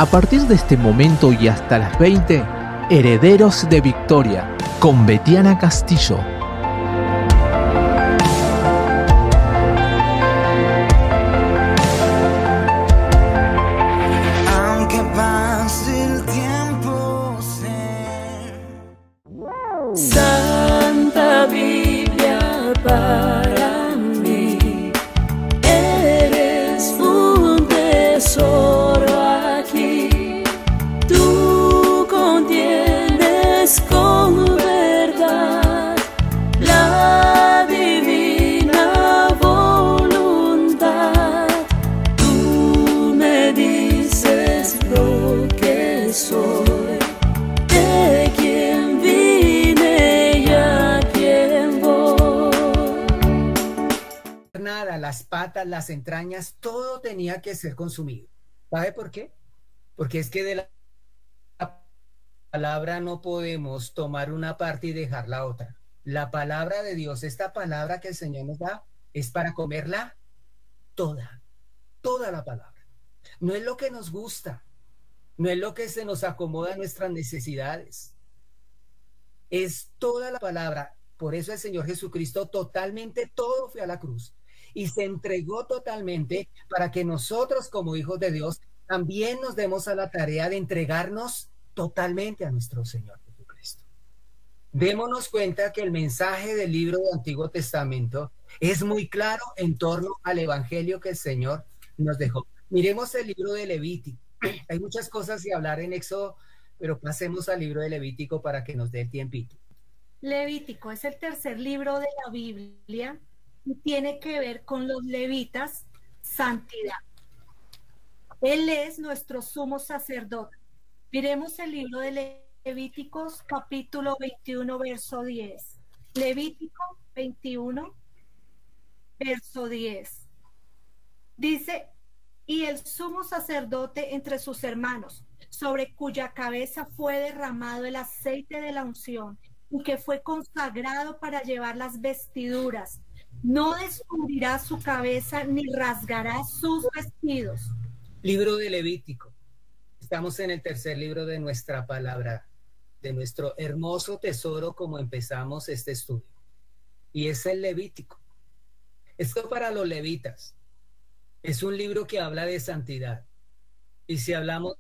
A partir de este momento y hasta las 20, Herederos de Victoria, con Betiana Castillo. Aunque pase el tiempo, Santa Biblia para mí, eres un tesoro aquí. Tú contienes con verdad la divina voluntad. Tú me dices lo que soy, de quién vine y a quién voy. Nada, las patas, las entrañas, todo tenía que ser consumido. ¿Sabe por qué? Porque es que de la palabra no podemos tomar una parte y dejar la otra. La palabra de Dios, esta palabra que el Señor nos da, es para comerla toda, toda la palabra. No es lo que nos gusta, no es lo que se nos acomoda a nuestras necesidades. Es toda la palabra. Por eso el Señor Jesucristo totalmente todo fue a la cruz y se entregó totalmente para que nosotros como hijos de Dios también nos demos a la tarea de entregarnos totalmente a nuestro Señor Jesucristo. Démonos cuenta que el mensaje del libro del Antiguo Testamento es muy claro en torno al evangelio que el Señor nos dejó. Miremos el libro de Levítico. Hay muchas cosas que hablar en Éxodo, pero pasemos al libro de Levítico para que nos dé el tiempito. Levítico es el tercer libro de la Biblia y tiene que ver con los levitas, santidad. Él es nuestro sumo sacerdote. Miremos el libro de Levíticos, capítulo 21, verso 10. Levítico 21, verso 10. Dice, y el sumo sacerdote entre sus hermanos, sobre cuya cabeza fue derramado el aceite de la unción, y que fue consagrado para llevar las vestiduras, no descubrirá su cabeza ni rasgará sus vestidos. Libro de Levítico. Estamos en el tercer libro de nuestra palabra, de nuestro hermoso tesoro como empezamos este estudio. Y es el Levítico. Esto para los levitas. Es un libro que habla de santidad. Y si hablamos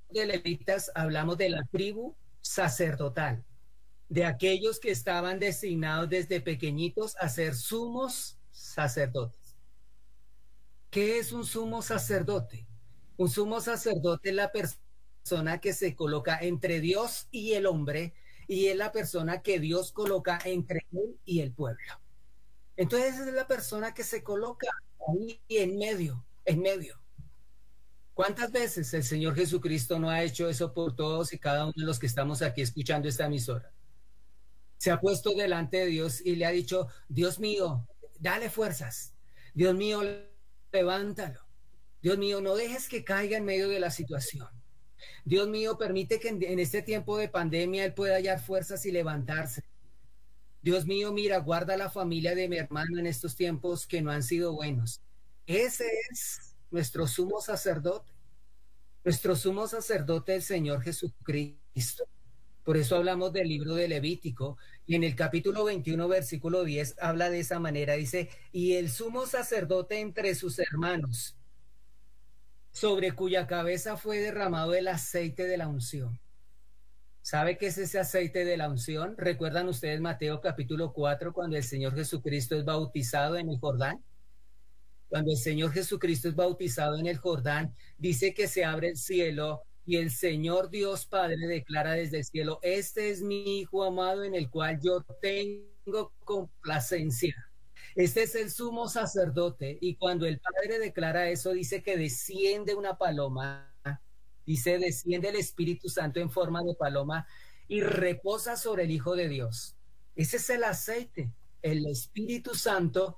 de levitas, hablamos de la tribu sacerdotal, de aquellos que estaban designados desde pequeñitos a ser sumos sacerdotes. ¿Qué es un sumo sacerdote? Un sumo sacerdote es la persona que se coloca entre Dios y el hombre, y es la persona que Dios coloca entre él y el pueblo. Entonces es la persona que se coloca ahí en medio, en medio. ¿Cuántas veces el Señor Jesucristo no ha hecho eso por todos y cada uno de los que estamos aquí escuchando esta emisora? Se ha puesto delante de Dios y le ha dicho, Dios mío, dale fuerzas. Dios mío, levántalo. Dios mío, no dejes que caiga en medio de la situación. Dios mío, permite que en este tiempo de pandemia él pueda hallar fuerzas y levantarse. Dios mío, mira, guarda la familia de mi hermano en estos tiempos que no han sido buenos. Ese es nuestro sumo sacerdote. Nuestro sumo sacerdote, el Señor Jesucristo. Por eso hablamos del libro de Levítico. Y en el capítulo 21, versículo 10, habla de esa manera. Dice, y el sumo sacerdote entre sus hermanos, sobre cuya cabeza fue derramado el aceite de la unción. ¿Sabe qué es ese aceite de la unción? ¿Recuerdan ustedes Mateo capítulo 4 cuando el Señor Jesucristo es bautizado en el Jordán? Cuando el Señor Jesucristo es bautizado en el Jordán, dice que se abre el cielo y el Señor Dios Padre declara desde el cielo, este es mi Hijo amado en el cual yo tengo complacencia. Este es el sumo sacerdote y cuando el Padre declara eso, dice que desciende una paloma, dice desciende el Espíritu Santo en forma de paloma y reposa sobre el Hijo de Dios. Ese es el aceite, el Espíritu Santo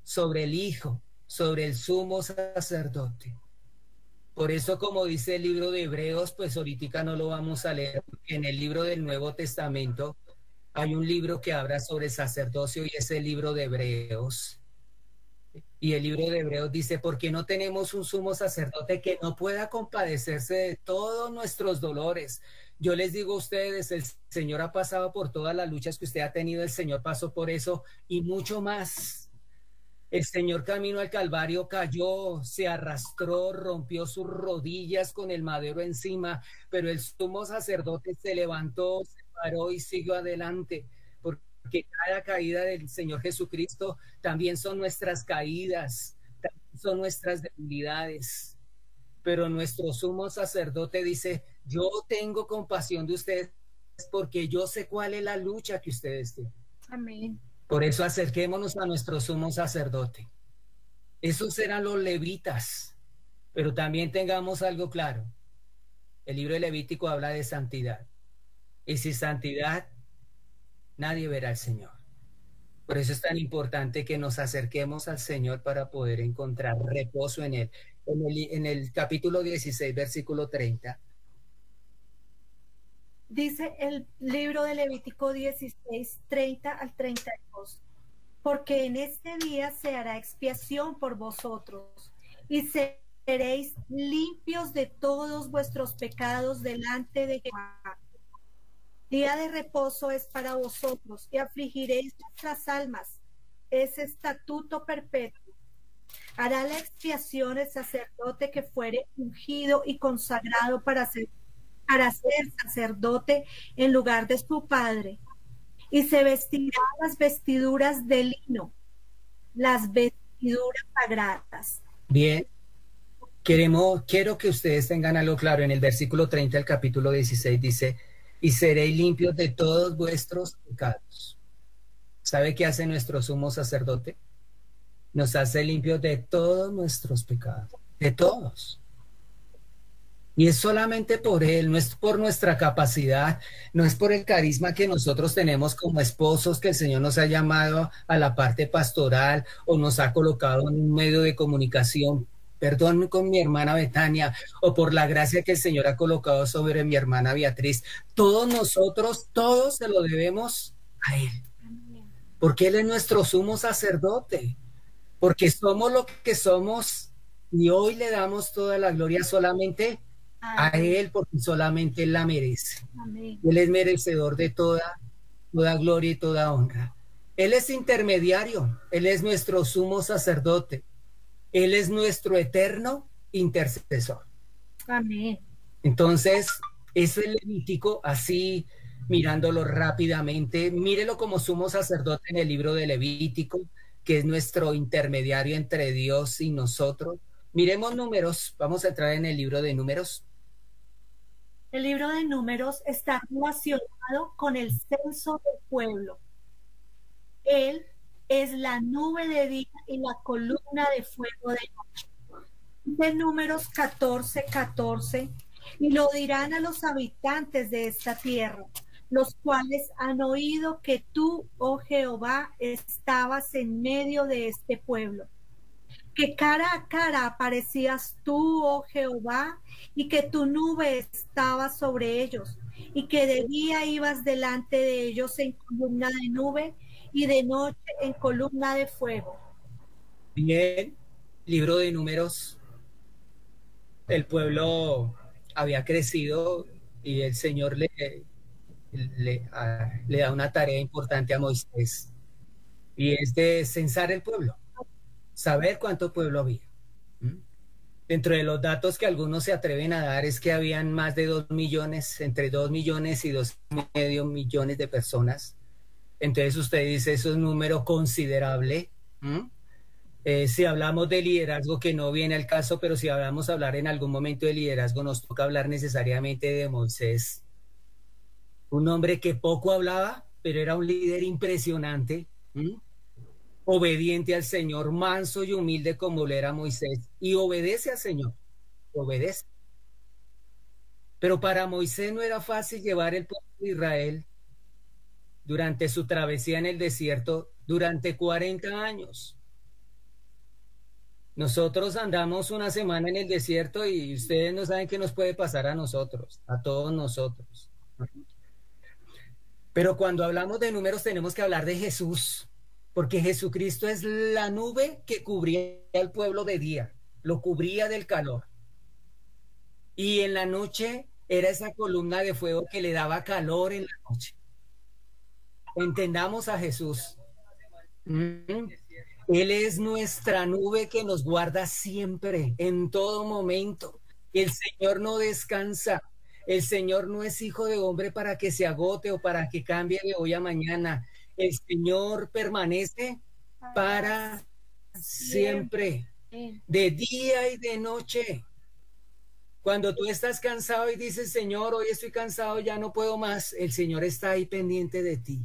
sobre el Hijo, sobre el sumo sacerdote. Por eso, como dice el libro de Hebreos, pues ahorita no lo vamos a leer, porque en el libro del Nuevo Testamento hay un libro que habla sobre el sacerdocio y es el libro de Hebreos. Y el libro de Hebreos dice, ¿por qué no tenemos un sumo sacerdote que no pueda compadecerse de todos nuestros dolores? Yo les digo a ustedes, el Señor ha pasado por todas las luchas que usted ha tenido, el Señor pasó por eso y mucho más. El Señor camino al Calvario cayó, se arrastró, rompió sus rodillas con el madero encima, pero el sumo sacerdote se levantó, se paró y siguió adelante, porque cada caída del Señor Jesucristo también son nuestras caídas, también son nuestras debilidades. Pero nuestro sumo sacerdote dice, yo tengo compasión de ustedes porque yo sé cuál es la lucha que ustedes tienen. Amén. Por eso acerquémonos a nuestro sumo sacerdote. Esos eran los levitas, pero también tengamos algo claro. El libro de Levítico habla de santidad. Y sin santidad, nadie verá al Señor. Por eso es tan importante que nos acerquemos al Señor para poder encontrar reposo en Él. En el capítulo 16, versículo 30. Dice el libro de Levítico 16, 30 al 32. Porque en este día se hará expiación por vosotros y seréis limpios de todos vuestros pecados delante de Jehová. Día de reposo es para vosotros y afligiréis vuestras almas. Es estatuto perpetuo. Hará la expiación el sacerdote que fuere ungido y consagrado para ser sacerdote en lugar de su padre. Y se vestirá las vestiduras de lino, las vestiduras sagradas. Bien, quiero que ustedes tengan algo claro. En el versículo 30 del capítulo 16 dice, y seréis limpios de todos vuestros pecados. ¿Sabe qué hace nuestro sumo sacerdote? Nos hace limpios de todos nuestros pecados, de todos. Y es solamente por Él, no es por nuestra capacidad, no es por el carisma que nosotros tenemos como esposos, que el Señor nos ha llamado a la parte pastoral o nos ha colocado en un medio de comunicación, perdón, con mi hermana Betania, o por la gracia que el Señor ha colocado sobre mi hermana Beatriz. Todos nosotros, todos se lo debemos a Él, porque Él es nuestro sumo sacerdote, porque somos lo que somos y hoy le damos toda la gloria solamente a Él, porque solamente Él la merece. Amén. Él es merecedor de toda gloria y toda honra. Él es intermediario, Él es nuestro sumo sacerdote, Él es nuestro eterno intercesor. Amén. Entonces, eso es Levítico, así mirándolo rápidamente, mírelo como sumo sacerdote en el libro de Levítico, que es nuestro intermediario entre Dios y nosotros. Miremos Números, vamos a entrar en el libro de Números. El libro de Números está relacionado con el censo del pueblo. Él es la nube de día y la columna de fuego de noche. De Números 14, 14, y lo dirán a los habitantes de esta tierra, los cuales han oído que tú, oh Jehová, estabas en medio de este pueblo, que cara a cara aparecías tú, oh Jehová, y que tu nube estaba sobre ellos, y que de día ibas delante de ellos en columna de nube y de noche en columna de fuego. Bien, libro de Números. El pueblo había crecido y el Señor le da una tarea importante a Moisés, y es de censar el pueblo, saber cuánto pueblo había. Dentro de los datos que algunos se atreven a dar es que habían más de 2 millones, entre 2 millones y 2,5 millones de personas. Entonces usted dice, eso es un número considerable. Si hablamos de liderazgo, que no viene al caso, pero si vamos a hablar en algún momento de liderazgo, nos toca hablar necesariamente de Moisés. Un hombre que poco hablaba, pero era un líder impresionante, obediente al Señor, manso y humilde como lo era Moisés, y obedece al Señor, obedece. Pero para Moisés no era fácil llevar el pueblo de Israel durante su travesía en el desierto durante 40 años. Nosotros andamos una semana en el desierto y ustedes no saben qué nos puede pasar a nosotros, a todos nosotros. Pero cuando hablamos de números tenemos que hablar de Jesús, porque Jesucristo es la nube que cubría al pueblo de día, lo cubría del calor. Y en la noche era esa columna de fuego que le daba calor en la noche. Entendamos a Jesús. Él es nuestra nube que nos guarda siempre, en todo momento. El Señor no descansa. El Señor no es hijo de hombre para que se agote o para que cambie de hoy a mañana. El Señor permanece para siempre, de día y de noche. Cuando tú estás cansado y dices, Señor, hoy estoy cansado, ya no puedo más, el Señor está ahí pendiente de ti.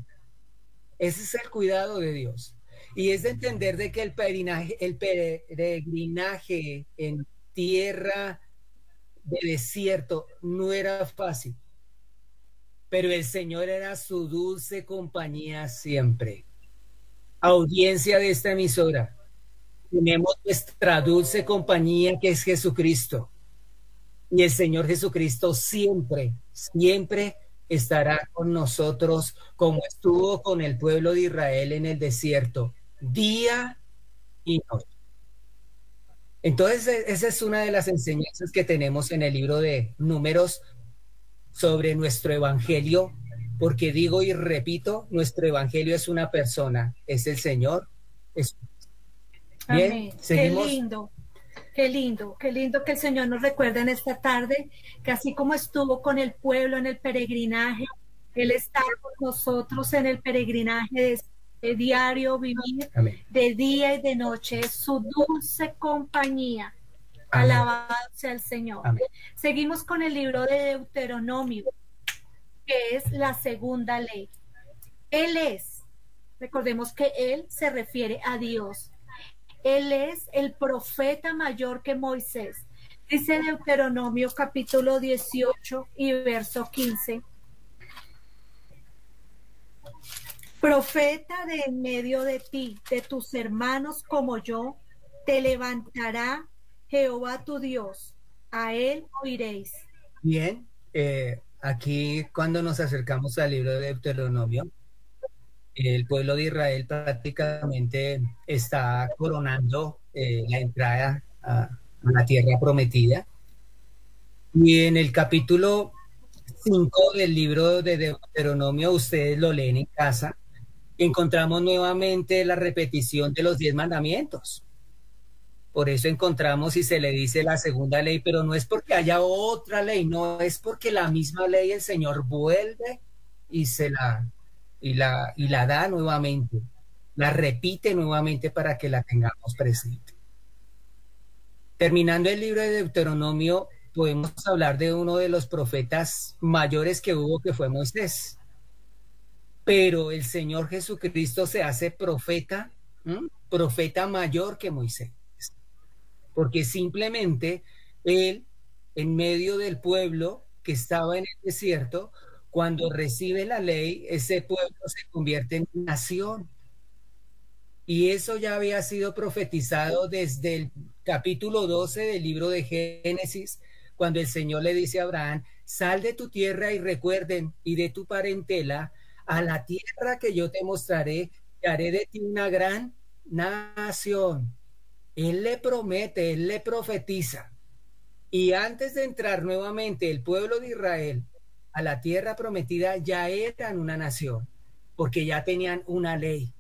Ese es el cuidado de Dios. Y es de entender de que el peregrinaje en tierra de desierto no era fácil, pero el Señor era su dulce compañía siempre. Audiencia de esta emisora, tenemos nuestra dulce compañía que es Jesucristo. Y el Señor Jesucristo siempre, siempre estará con nosotros como estuvo con el pueblo de Israel en el desierto, día y noche. Entonces, esa es una de las enseñanzas que tenemos en el libro de Números sobre nuestro evangelio, porque digo y repito, nuestro evangelio es una persona, es el Señor. Bien, amén. seguimos. Qué lindo. Qué lindo que el Señor nos recuerde en esta tarde que así como estuvo con el pueblo en el peregrinaje, Él está con nosotros en el peregrinaje de diario vivir, amén, de día y de noche. Es su dulce compañía. Amén. Alabado sea el Señor. Amén. Seguimos con el libro de Deuteronomio, que es la segunda ley. Él es, recordemos que Él se refiere a Dios. Él es el profeta mayor que Moisés. Dice Deuteronomio capítulo 18 y verso 15. Profeta de en medio de ti, de tus hermanos como yo, te levantará Jehová tu Dios. A él oiréis. Bien, aquí cuando nos acercamos al libro de Deuteronomio, el pueblo de Israel prácticamente está coronando la entrada a la tierra prometida. Y en el capítulo 5 del libro de Deuteronomio, ustedes lo leen en casa, encontramos nuevamente la repetición de los 10 mandamientos. Por eso encontramos y se le dice la segunda ley, pero no es porque haya otra ley, no es porque la misma ley el Señor vuelve y la da nuevamente, la repite nuevamente para que la tengamos presente. Terminando el libro de Deuteronomio, podemos hablar de uno de los profetas mayores que hubo, que fue Moisés. Pero el Señor Jesucristo se hace profeta, profeta mayor que Moisés. Porque simplemente Él, en medio del pueblo que estaba en el desierto, cuando recibe la ley, ese pueblo se convierte en nación. Y eso ya había sido profetizado desde el capítulo 12 del libro de Génesis, cuando el Señor le dice a Abraham, sal de tu tierra y recuerden, y de tu parentela, a la tierra que yo te mostraré, y haré de ti una gran nación. Él le promete, él le profetiza. Y antes de entrar nuevamente el pueblo de Israel a la tierra prometida, ya eran una nación, porque ya tenían una ley.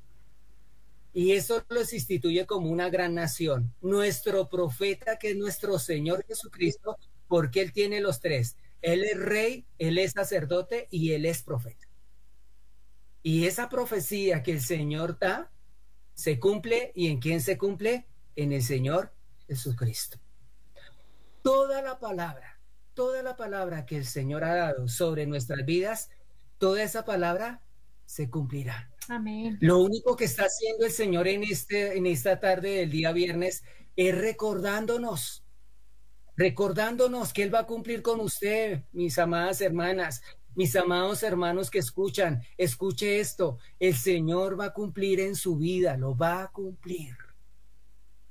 Y eso los instituye como una gran nación. Nuestro profeta, que es nuestro Señor Jesucristo, porque Él tiene los tres. Él es rey, Él es sacerdote y Él es profeta. Y esa profecía que el Señor da, se cumple. ¿Y en quién se cumple? En el Señor Jesucristo. Toda la palabra que el Señor ha dado sobre nuestras vidas, toda esa palabra se cumplirá. Amén. Lo único que está haciendo el Señor en esta tarde del día viernes es recordándonos que Él va a cumplir con usted, mis amadas hermanas, mis amados hermanos que escuchan. Escuche esto, el Señor va a cumplir en su vida, lo va a cumplir.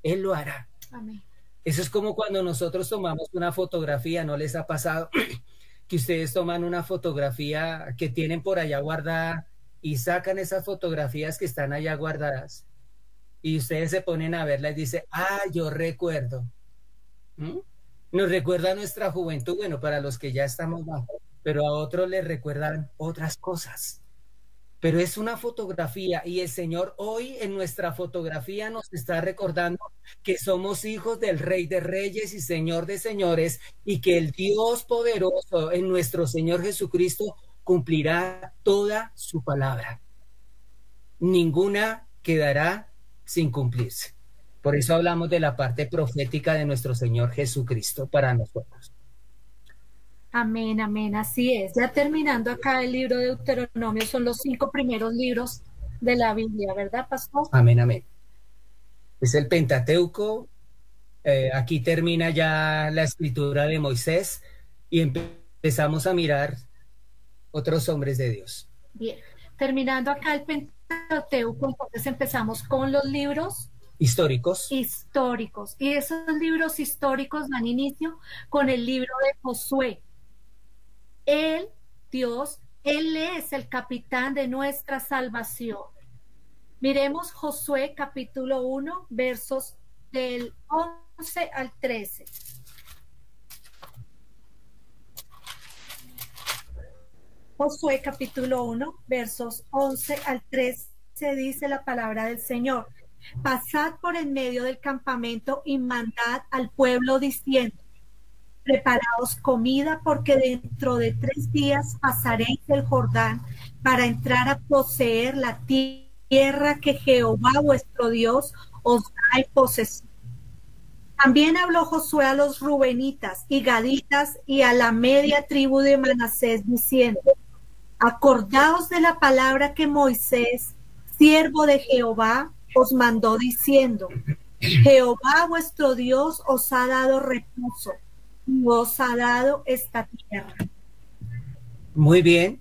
Él lo hará. Amén. Eso es como cuando nosotros tomamos una fotografía, ¿no les ha pasado que ustedes toman una fotografía que tienen por allá guardada y sacan esas fotografías que están allá guardadas y ustedes se ponen a verlas y dicen, ah, yo recuerdo. ¿Mm? Nos recuerda nuestra juventud, bueno, para los que ya estamos más, pero a otros les recuerdan otras cosas. Pero es una fotografía y el Señor hoy en nuestra fotografía nos está recordando que somos hijos del Rey de Reyes y Señor de Señores y que el Dios poderoso en nuestro Señor Jesucristo cumplirá toda su palabra. Ninguna quedará sin cumplirse. Por eso hablamos de la parte profética de nuestro Señor Jesucristo para nosotros. Amén, amén, así es. Ya terminando acá el libro de Deuteronomio, son los 5 primeros libros de la Biblia, ¿verdad, pastor? Amén, amén. Es el Pentateuco. Aquí termina ya la escritura de Moisés y empezamos a mirar otros hombres de Dios. Bien, terminando acá el Pentateuco, entonces empezamos con los libros históricos. Y esos libros históricos dan inicio con el libro de Josué. Él, Dios, Él es el capitán de nuestra salvación. Miremos Josué capítulo 1, versos del 11 al 13. Josué capítulo 1, versos 11 al 13, dice la palabra del Señor. Pasad por en medio del campamento y mandad al pueblo diciendo, preparaos comida, porque dentro de 3 días pasaréis el Jordán para entrar a poseer la tierra que Jehová vuestro Dios os da en posesión. También habló Josué a los rubenitas y gaditas y a la media tribu de Manasés diciendo, acordaos de la palabra que Moisés, siervo de Jehová, os mandó diciendo, Jehová vuestro Dios os ha dado reposo y os ha dado esta tierra. Muy bien,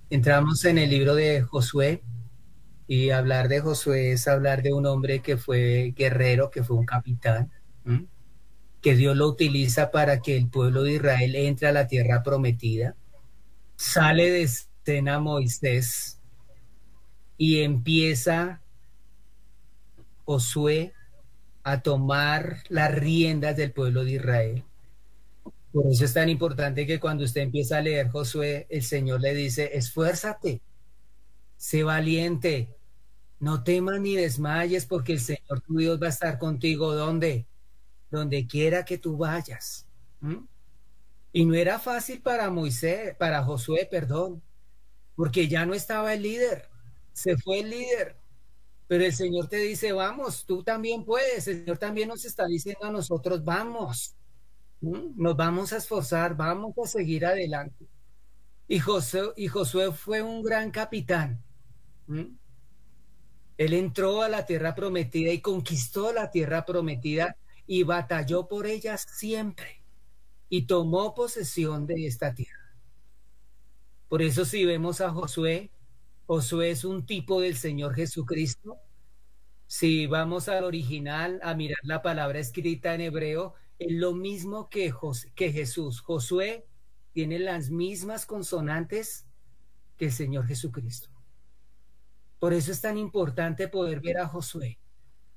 entramos en el libro de Josué y hablar de Josué es hablar de un hombre que fue guerrero, que fue un capitán, que Dios lo utiliza para que el pueblo de Israel entre a la tierra prometida. Sale de escena Moisés y empieza Josué a tomar las riendas del pueblo de Israel. Por eso es tan importante que cuando usted empieza a leer Josué, el Señor le dice, esfuérzate, sé valiente, no temas ni desmayes, porque el Señor tu Dios va a estar contigo. ¿Dónde? Donde quiera que tú vayas. Y no era fácil para Josué, perdón, porque ya no estaba el líder, se fue el líder. Pero el Señor te dice, vamos, tú también puedes. El Señor también nos está diciendo a nosotros, vamos. Nos vamos a esforzar, vamos a seguir adelante. Y Josué fue un gran capitán. Él entró a la tierra prometida y conquistó la tierra prometida y batalló por ella siempre y tomó posesión de esta tierra. Por eso si vemos a Josué, Josué es un tipo del Señor Jesucristo. Si vamos al original a mirar la palabra escrita en hebreo, es lo mismo que Jesús. Josué tiene las mismas consonantes que el Señor Jesucristo. Por eso es tan importante poder ver a Josué.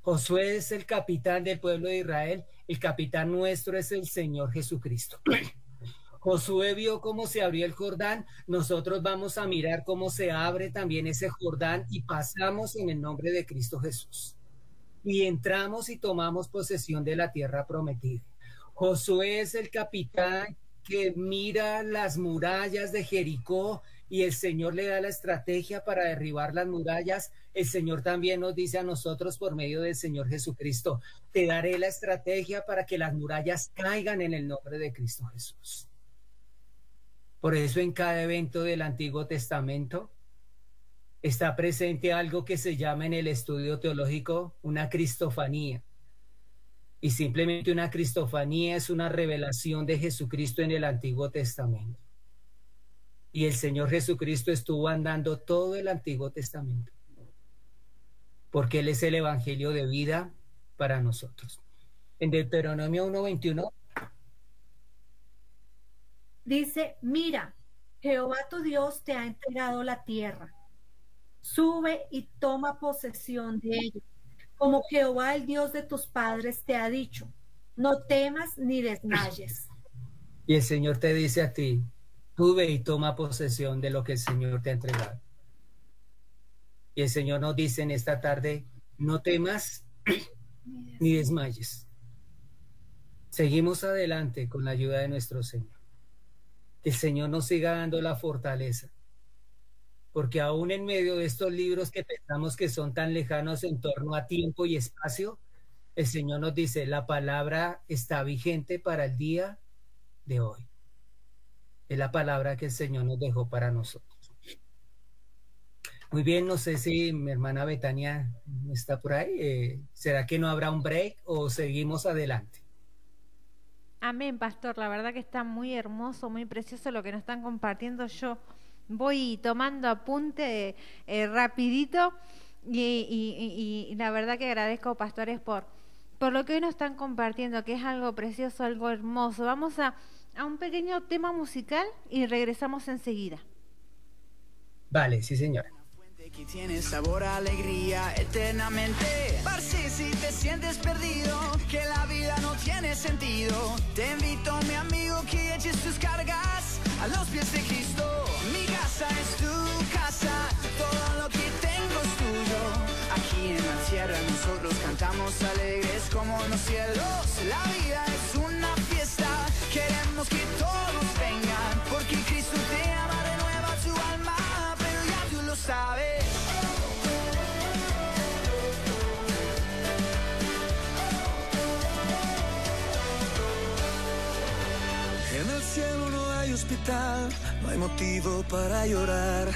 Josué es el capitán del pueblo de Israel. El capitán nuestro es el Señor Jesucristo. Josué vio cómo se abrió el Jordán. Nosotros vamos a mirar cómo se abre también ese Jordán y pasamos en el nombre de Cristo Jesús. Y entramos y tomamos posesión de la tierra prometida. Josué es el capitán que mira las murallas de Jericó y el Señor le da la estrategia para derribar las murallas. El Señor también nos dice a nosotros por medio del Señor Jesucristo, te daré la estrategia para que las murallas caigan en el nombre de Cristo Jesús. Por eso en cada evento del Antiguo Testamento está presente algo que se llama en el estudio teológico una cristofanía. Y simplemente una cristofanía es una revelación de Jesucristo en el Antiguo Testamento. Y el Señor Jesucristo estuvo andando todo el Antiguo Testamento, porque Él es el Evangelio de vida para nosotros. En Deuteronomio 1:21 dice, mira, Jehová tu Dios te ha entregado la tierra. Sube y toma posesión de ellos, como Jehová, el Dios de tus padres, te ha dicho. No temas ni desmayes. Y el Señor te dice a ti, sube y toma posesión de lo que el Señor te ha entregado. Y el Señor nos dice en esta tarde, no temas ni desmayes. Seguimos adelante con la ayuda de nuestro Señor. Que el Señor nos siga dando la fortaleza. Porque aún en medio de estos libros que pensamos que son tan lejanos en torno a tiempo y espacio, el Señor nos dice, la palabra está vigente para el día de hoy. Es la palabra que el Señor nos dejó para nosotros. Muy bien, no sé si mi hermana Betania está por ahí. ¿Será que no habrá un break o seguimos adelante? Amén, pastor. La verdad que está muy hermoso, muy precioso lo que nos están compartiendo. Yo voy tomando apunte rapidito y la verdad que agradezco, pastores, por lo que hoy nos están compartiendo, que es algo precioso, algo hermoso. Vamos a un pequeño tema musical y regresamos enseguida. Vale, sí, señora. Que tiene sabor a alegría eternamente. Parce, si te sientes perdido, que la vida no tiene sentido, te invito, mi amigo, que eches tus cargas a los pies de Cristo. Mi casa es tu casa, todo lo que tengo es tuyo. Aquí en la tierra nosotros cantamos alegres como en los cielos. La vida es una fiesta, queremos que todos vengan, porque Cristo te ama, renueva tu alma, pero ya tú lo sabes. En el cielo no hay hospital, no hay motivo para llorar,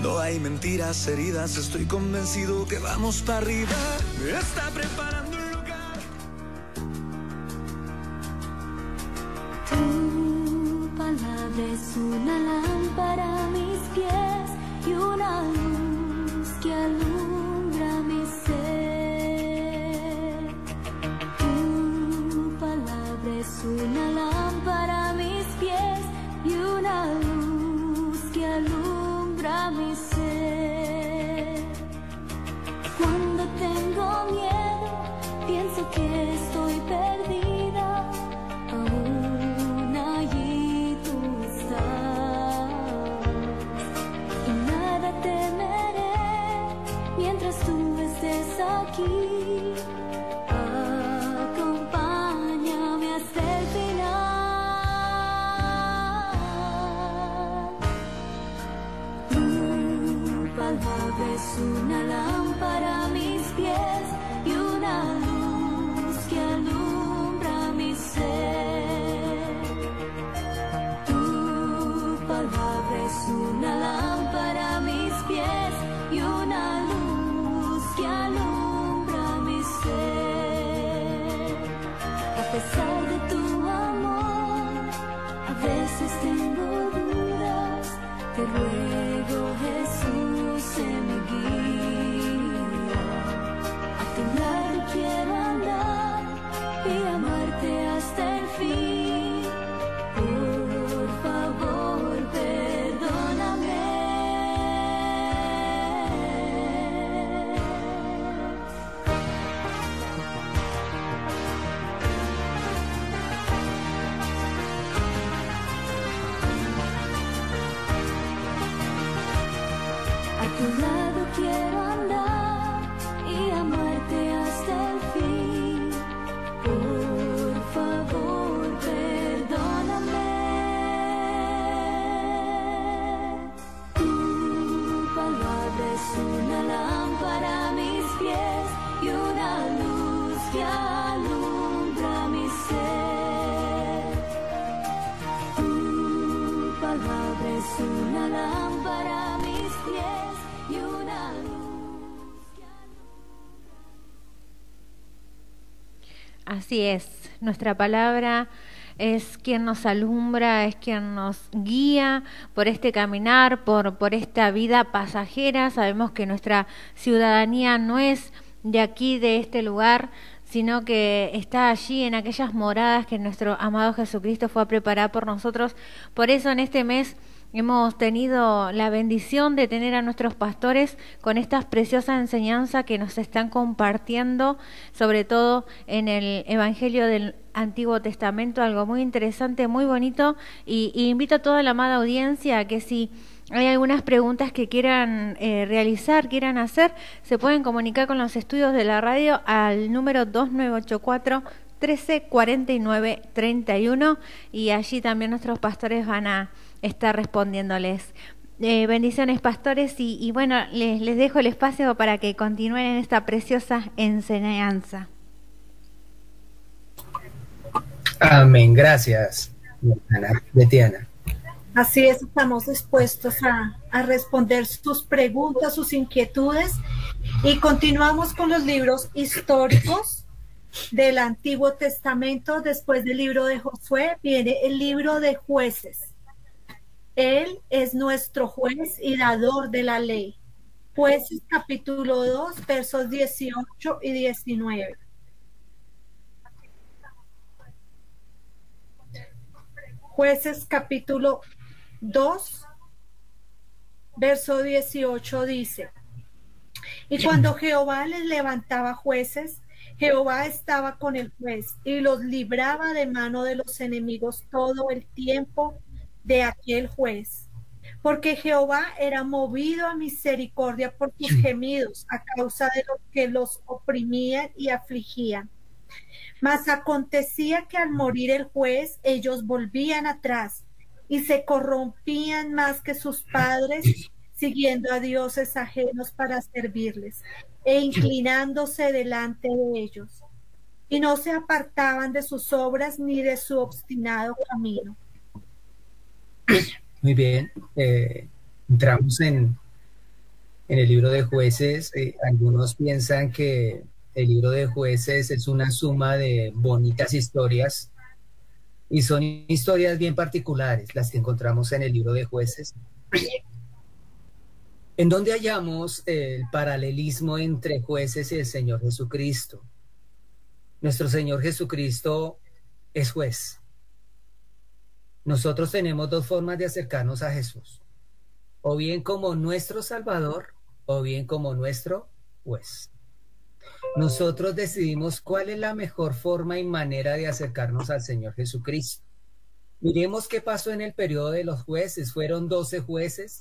no hay mentiras, heridas, estoy convencido que vamos para arriba. Me está preparando un lugar. Tu palabra es una lámpara a mis pies y una luz que alumbra mi ser. Tu palabra es una lámpara a mis pies y una luz que alumbra mi ser. Cuando tengo miedo, pienso que estoy perdida, aún allí tú estás. Y nada temeré mientras tú estés aquí. Acompáñame hasta el final. Tu palabra es una lámpara a mis pies y una luz que alumbra mi ser. Tu palabra es una lámpara a mis pies y una luz que alumbra mi ser. A pesar de tu amor, a veces tengo dudas, te ruego, Jesús, se me guía. A tu lado quiero andar y amarte hasta el fin. Por favor, perdóname. A tu lado quiero andar y amarte hasta el fin. Por favor, perdóname. Tu palabra es una lámpara a mis pies y una luz que alumbra mi ser. Tu palabra es una lámpara a mis pies y una luz que Así es, nuestra palabra es quien nos alumbra, es quien nos guía por este caminar, por esta vida pasajera. Sabemos que nuestra ciudadanía no es de aquí, de este lugar, sino que está allí en aquellas moradas que nuestro amado Jesucristo fue a preparar por nosotros. Por eso en este mes hemos tenido la bendición de tener a nuestros pastores con estas preciosas enseñanzas que nos están compartiendo, sobre todo en el Evangelio del Antiguo Testamento, algo muy interesante, muy bonito, y invito a toda la amada audiencia a que si hay algunas preguntas que quieran realizar, quieran hacer, se pueden comunicar con los estudios de la radio al número 2984 1349 31, y allí también nuestros pastores van a estar respondiéndoles. Bendiciones, pastores, y bueno, les dejo el espacio para que continúen en esta preciosa enseñanza. Amén, gracias, Betiana. Así es, estamos dispuestos a responder sus preguntas, sus inquietudes, y continuamos con los libros históricos del Antiguo Testamento. Después del libro de Josué viene el libro de Jueces. Él es nuestro juez y dador de la ley. Jueces capítulo 2, versos 18 y 19. Jueces capítulo 2, verso 18 dice: y cuando Jehová les levantaba jueces, Jehová estaba con el juez y los libraba de mano de los enemigos todo el tiempo de aquel juez, porque Jehová era movido a misericordia por sus gemidos a causa de los que los oprimían y afligían. Mas acontecía que al morir el juez, ellos volvían atrás y se corrompían más que sus padres, siguiendo a dioses ajenos para servirles e inclinándose delante de ellos, y no se apartaban de sus obras ni de su obstinado camino. Muy bien, entramos en el libro de Jueces. Algunos piensan que el libro de Jueces es una suma de bonitas historias, y son historias bien particulares las que encontramos en el libro de Jueces, en donde hallamos el paralelismo entre Jueces y el Señor Jesucristo. Nuestro Señor Jesucristo es juez. Nosotros tenemos dos formas de acercarnos a Jesús: o bien como nuestro Salvador, o bien como nuestro juez. Nosotros decidimos cuál es la mejor forma y manera de acercarnos al Señor Jesucristo. Miremos qué pasó en el periodo de los jueces. Fueron 12 jueces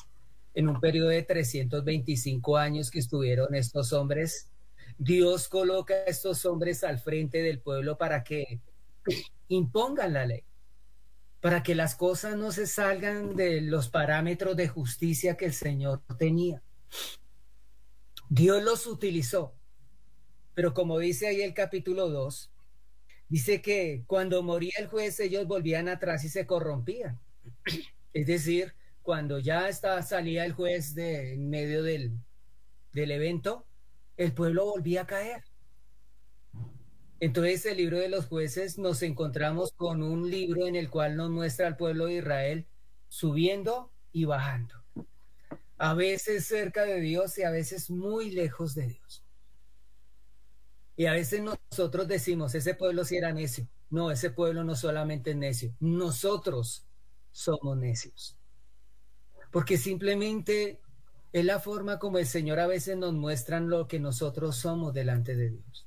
en un periodo de 325 años que estuvieron estos hombres. Dios coloca a estos hombres al frente del pueblo para que impongan la ley, para que las cosas no se salgan de los parámetros de justicia que el Señor tenía. Dios los utilizó, pero como dice ahí el capítulo 2, dice que cuando moría el juez, ellos volvían atrás y se corrompían. Es decir, cuando ya salía el juez en medio del evento, el pueblo volvía a caer. Entonces, el libro de los Jueces, nos encontramos con un libro en el cual nos muestra al pueblo de Israel subiendo y bajando, a veces cerca de Dios y a veces muy lejos de Dios. Y a veces nosotros decimos, ese pueblo sí era necio. No, ese pueblo no solamente es necio, nosotros somos necios. Porque simplemente es la forma como el Señor a veces nos muestra lo que nosotros somos delante de Dios.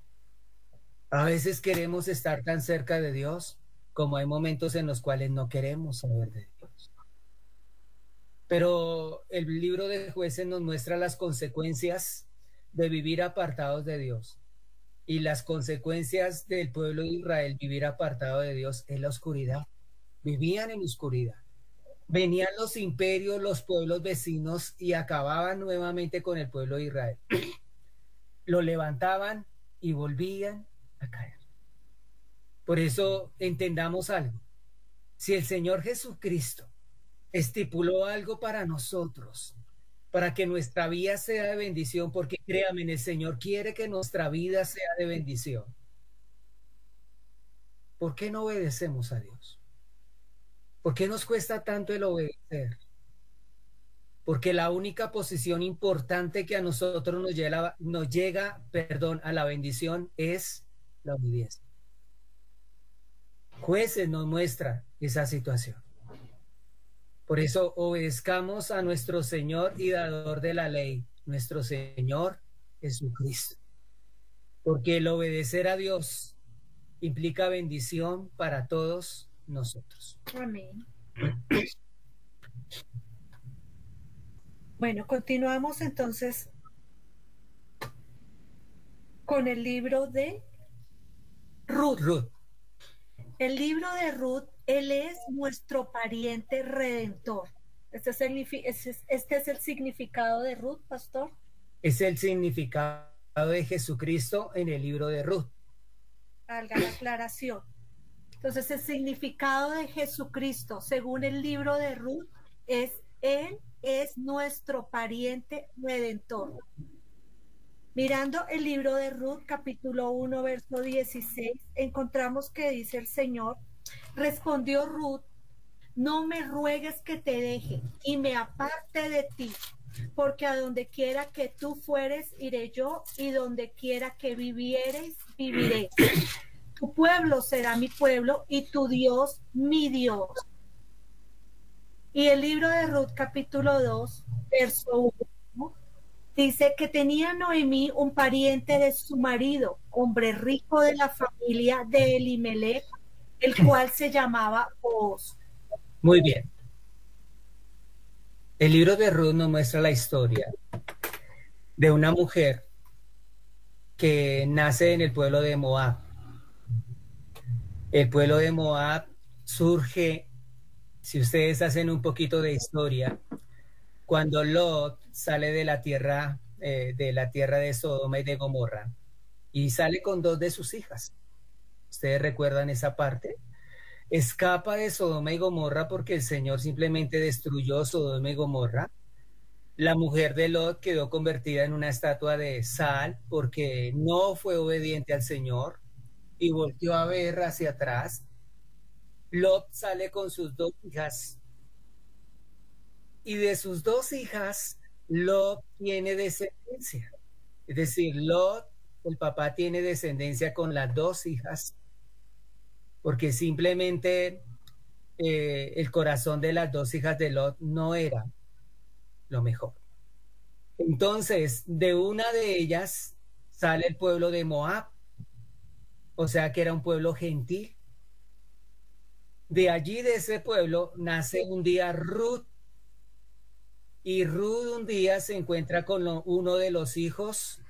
A veces queremos estar tan cerca de Dios, como hay momentos en los cuales no queremos saber de Dios. Pero el libro de Jueces nos muestra las consecuencias de vivir apartados de Dios. Y las consecuencias del pueblo de Israel vivir apartado de Dios es la oscuridad. Vivían en oscuridad. Venían los imperios, los pueblos vecinos y acababan nuevamente con el pueblo de Israel. Lo levantaban y volvían a caer. Por eso entendamos algo. Si el Señor Jesucristo estipuló algo para nosotros, para que nuestra vida sea de bendición, porque créanme, el Señor quiere que nuestra vida sea de bendición, ¿por qué no obedecemos a Dios? ¿Por qué nos cuesta tanto el obedecer? Porque la única posición importante que a nosotros nos llega a la bendición es la obediencia. Jueces nos muestra esa situación. Por eso obedezcamos a nuestro Señor y dador de la ley, nuestro Señor Jesucristo. Porque el obedecer a Dios implica bendición para todos nosotros. Amén. Bueno, continuamos entonces con el libro de Ruth. Ruth. El libro de Ruth, él es nuestro pariente redentor. Este es el significado de Ruth, pastor. Es el significado de Jesucristo en el libro de Ruth. Valga la aclaración. Entonces, el significado de Jesucristo, según el libro de Ruth, Él es nuestro pariente redentor. Mirando el libro de Ruth, capítulo 1, verso 16, encontramos que dice el Señor, respondió Ruth, no me ruegues que te deje y me aparte de ti, porque a donde quiera que tú fueres, iré yo, y donde quiera que vivieres, viviré. Tu pueblo será mi pueblo y tu Dios mi Dios. Y el libro de Ruth, capítulo 2, verso 1, dice que tenía Noemí un pariente de su marido, hombre rico de la familia de Elimelech, el cual se llamaba Booz. Muy bien. El libro de Ruth nos muestra la historia de una mujer que nace en el pueblo de Moab. El pueblo de Moab surge, si ustedes hacen un poquito de historia, cuando Lot sale de la tierra de Sodoma y de Gomorra y sale con 2 de sus hijas. ¿Ustedes recuerdan esa parte? Escapa de Sodoma y Gomorra porque el Señor simplemente destruyó Sodoma y Gomorra. La mujer de Lot quedó convertida en una estatua de sal porque no fue obediente al Señor y volteó a ver hacia atrás. Lot sale con sus 2 hijas y de sus 2 hijas Lot tiene descendencia. Es decir, Lot, el papá, tiene descendencia con las 2 hijas porque simplemente el corazón de las 2 hijas de Lot no era lo mejor. Entonces, de una de ellas sale el pueblo de Moab, o sea que era un pueblo gentil. De allí, de ese pueblo, nace un día Ruth, y Ruth un día se encuentra con uno de los hijos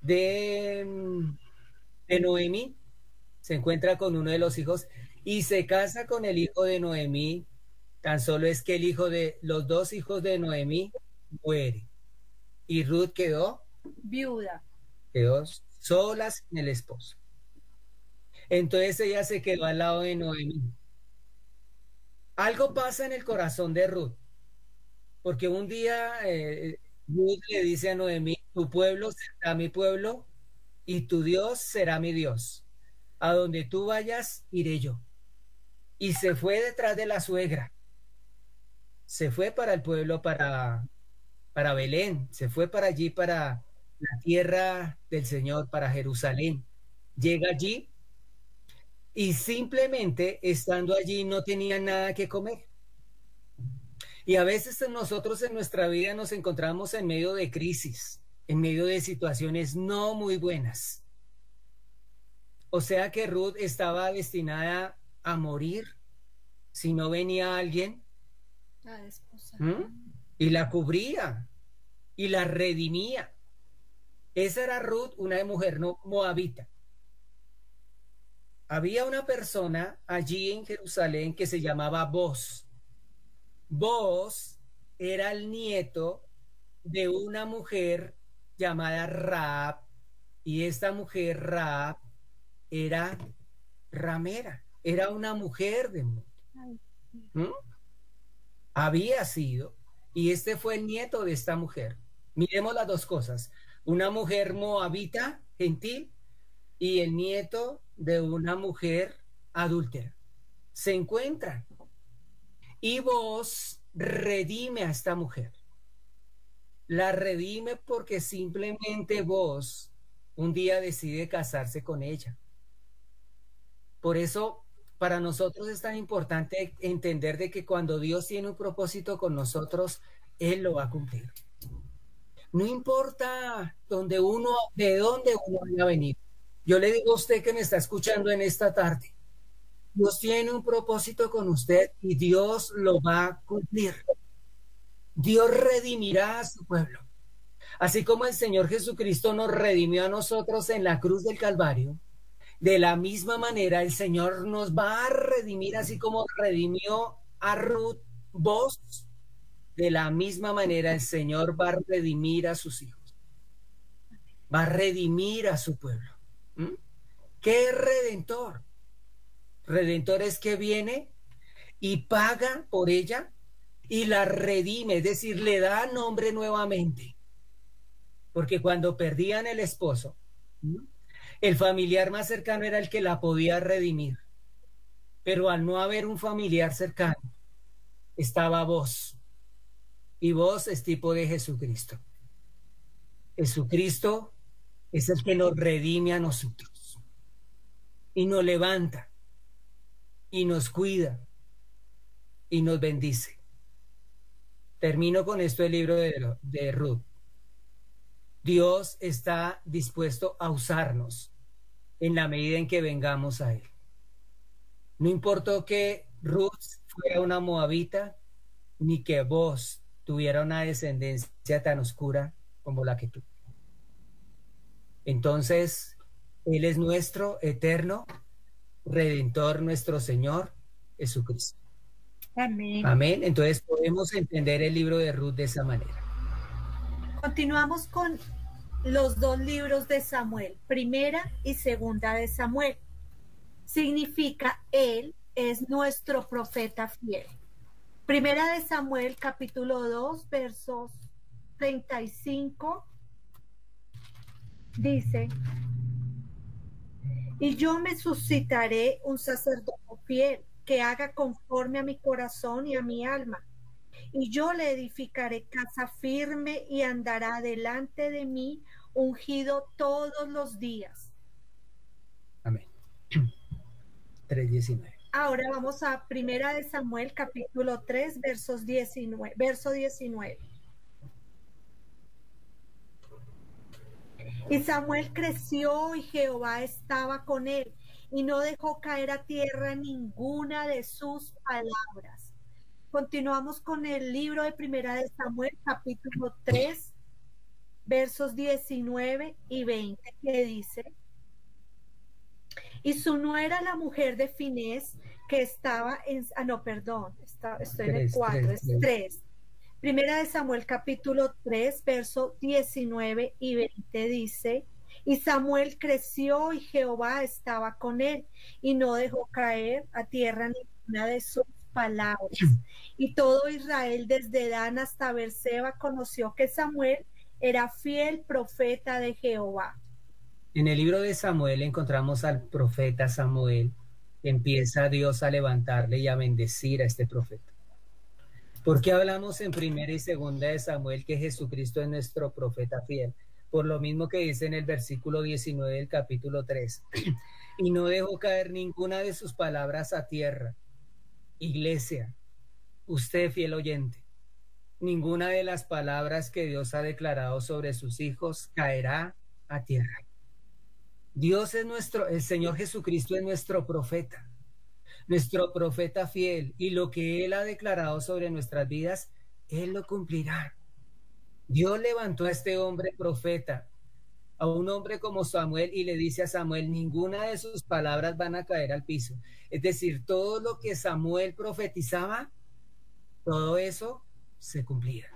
de Noemí, se encuentra con uno de los hijos y se casa con el hijo de Noemí. Tan solo es que los 2 hijos de Noemí mueren y Ruth quedó Viuda. Quedó sola sin el esposo. Entonces ella se quedó al lado de Noemí. Algo pasa en el corazón de Ruth, porque un día Ruth le dice a Noemí, tu pueblo será mi pueblo y tu Dios será mi Dios. A donde tú vayas, iré yo. Y se fue detrás de la suegra. Se fue para el pueblo, para Belén. Se fue para allí, para la tierra del Señor, para Jerusalén. Llega allí y simplemente estando allí no tenía nada que comer. Y a veces nosotros en nuestra vida nos encontramos en medio de crisis, en medio de situaciones no muy buenas. O sea que Ruth estaba destinada a morir si no venía alguien y la cubría y la redimía. Esa era Ruth, una mujer no moabita. Había una persona allí en Jerusalén que se llamaba Booz. Booz era el nieto de una mujer llamada Rahab, y esta mujer Rahab era ramera, era una mujer de mundo. Había sido, y este fue el nieto de esta mujer. Miremos las 2 cosas, una mujer moabita, gentil, y el nieto de una mujer adúltera. Se encuentran, y Booz redime a esta mujer. La redime porque simplemente Booz un día decide casarse con ella. Por eso para nosotros es tan importante entender de que cuando Dios tiene un propósito con nosotros, Él lo va a cumplir. No importa de dónde uno haya venido. Yo le digo a usted que me está escuchando en esta tarde, Dios tiene un propósito con usted y Dios lo va a cumplir. Dios redimirá a su pueblo. Así como el Señor Jesucristo nos redimió a nosotros en la cruz del Calvario, de la misma manera el Señor nos va a redimir, así como redimió a Ruth, vos, de la misma manera el Señor va a redimir a sus hijos. Va a redimir a su pueblo. ¿Mm? ¿Qué es redentor? Redentor es que viene y paga por ella y la redime, es decir, le da nombre nuevamente. Porque cuando perdían el esposo, el familiar más cercano era el que la podía redimir. Pero al no haber un familiar cercano, estaba vos. Y vos es tipo de Jesucristo. Jesucristo es el que nos redime a nosotros. Y nos levanta. Y nos cuida. Y nos bendice. Termino con esto el libro de Ruth. Dios está dispuesto a usarnos en la medida en que vengamos a Él. No importó que Ruth fuera una moabita, ni que vos tuviera una descendencia tan oscura como la que tú. Entonces, Él es nuestro eterno Redentor, nuestro Señor Jesucristo. Amén. Amén. Entonces podemos entender el libro de Ruth de esa manera. Continuamos con los dos libros de Samuel, primera y segunda de Samuel. Significa Él es nuestro profeta fiel. Primera de Samuel, capítulo 2, versos 35, dice: y yo me suscitaré un sacerdote fiel que haga conforme a mi corazón y a mi alma. Y yo le edificaré casa firme y andará delante de mí ungido todos los días. Amén. 3:19. Ahora vamos a Primera de Samuel, capítulo 3, verso 19. Y Samuel creció y Jehová estaba con él y no dejó caer a tierra ninguna de sus palabras. Continuamos con el libro de Primera de Samuel, capítulo 3, versos 19 y 20, que dice: y su nuera, la mujer de Finés, que estaba en... estoy en el 4, es 3. Primera de Samuel, capítulo 3, verso 19 y 20, dice: y Samuel creció y Jehová estaba con él y no dejó caer a tierra ninguna de sus palabras. Y todo Israel desde Dan hasta Beerseba conoció que Samuel era fiel profeta de Jehová. En el libro de Samuel encontramos al profeta Samuel. Empieza Dios a levantarle y a bendecir a este profeta. ¿Por qué hablamos en primera y segunda de Samuel que Jesucristo es nuestro profeta fiel? Por lo mismo que dice en el versículo 19 del capítulo 3. Y no dejó caer ninguna de sus palabras a tierra. Iglesia, usted fiel oyente, ninguna de las palabras que Dios ha declarado sobre sus hijos caerá a tierra. Dios es el Señor Jesucristo es nuestro profeta fiel, y lo que Él ha declarado sobre nuestras vidas, Él lo cumplirá. Dios levantó a este hombre profeta, a un hombre como Samuel, y le dice a Samuel: ninguna de sus palabras van a caer al piso. Es decir, todo lo que Samuel profetizaba, todo eso se cumplía.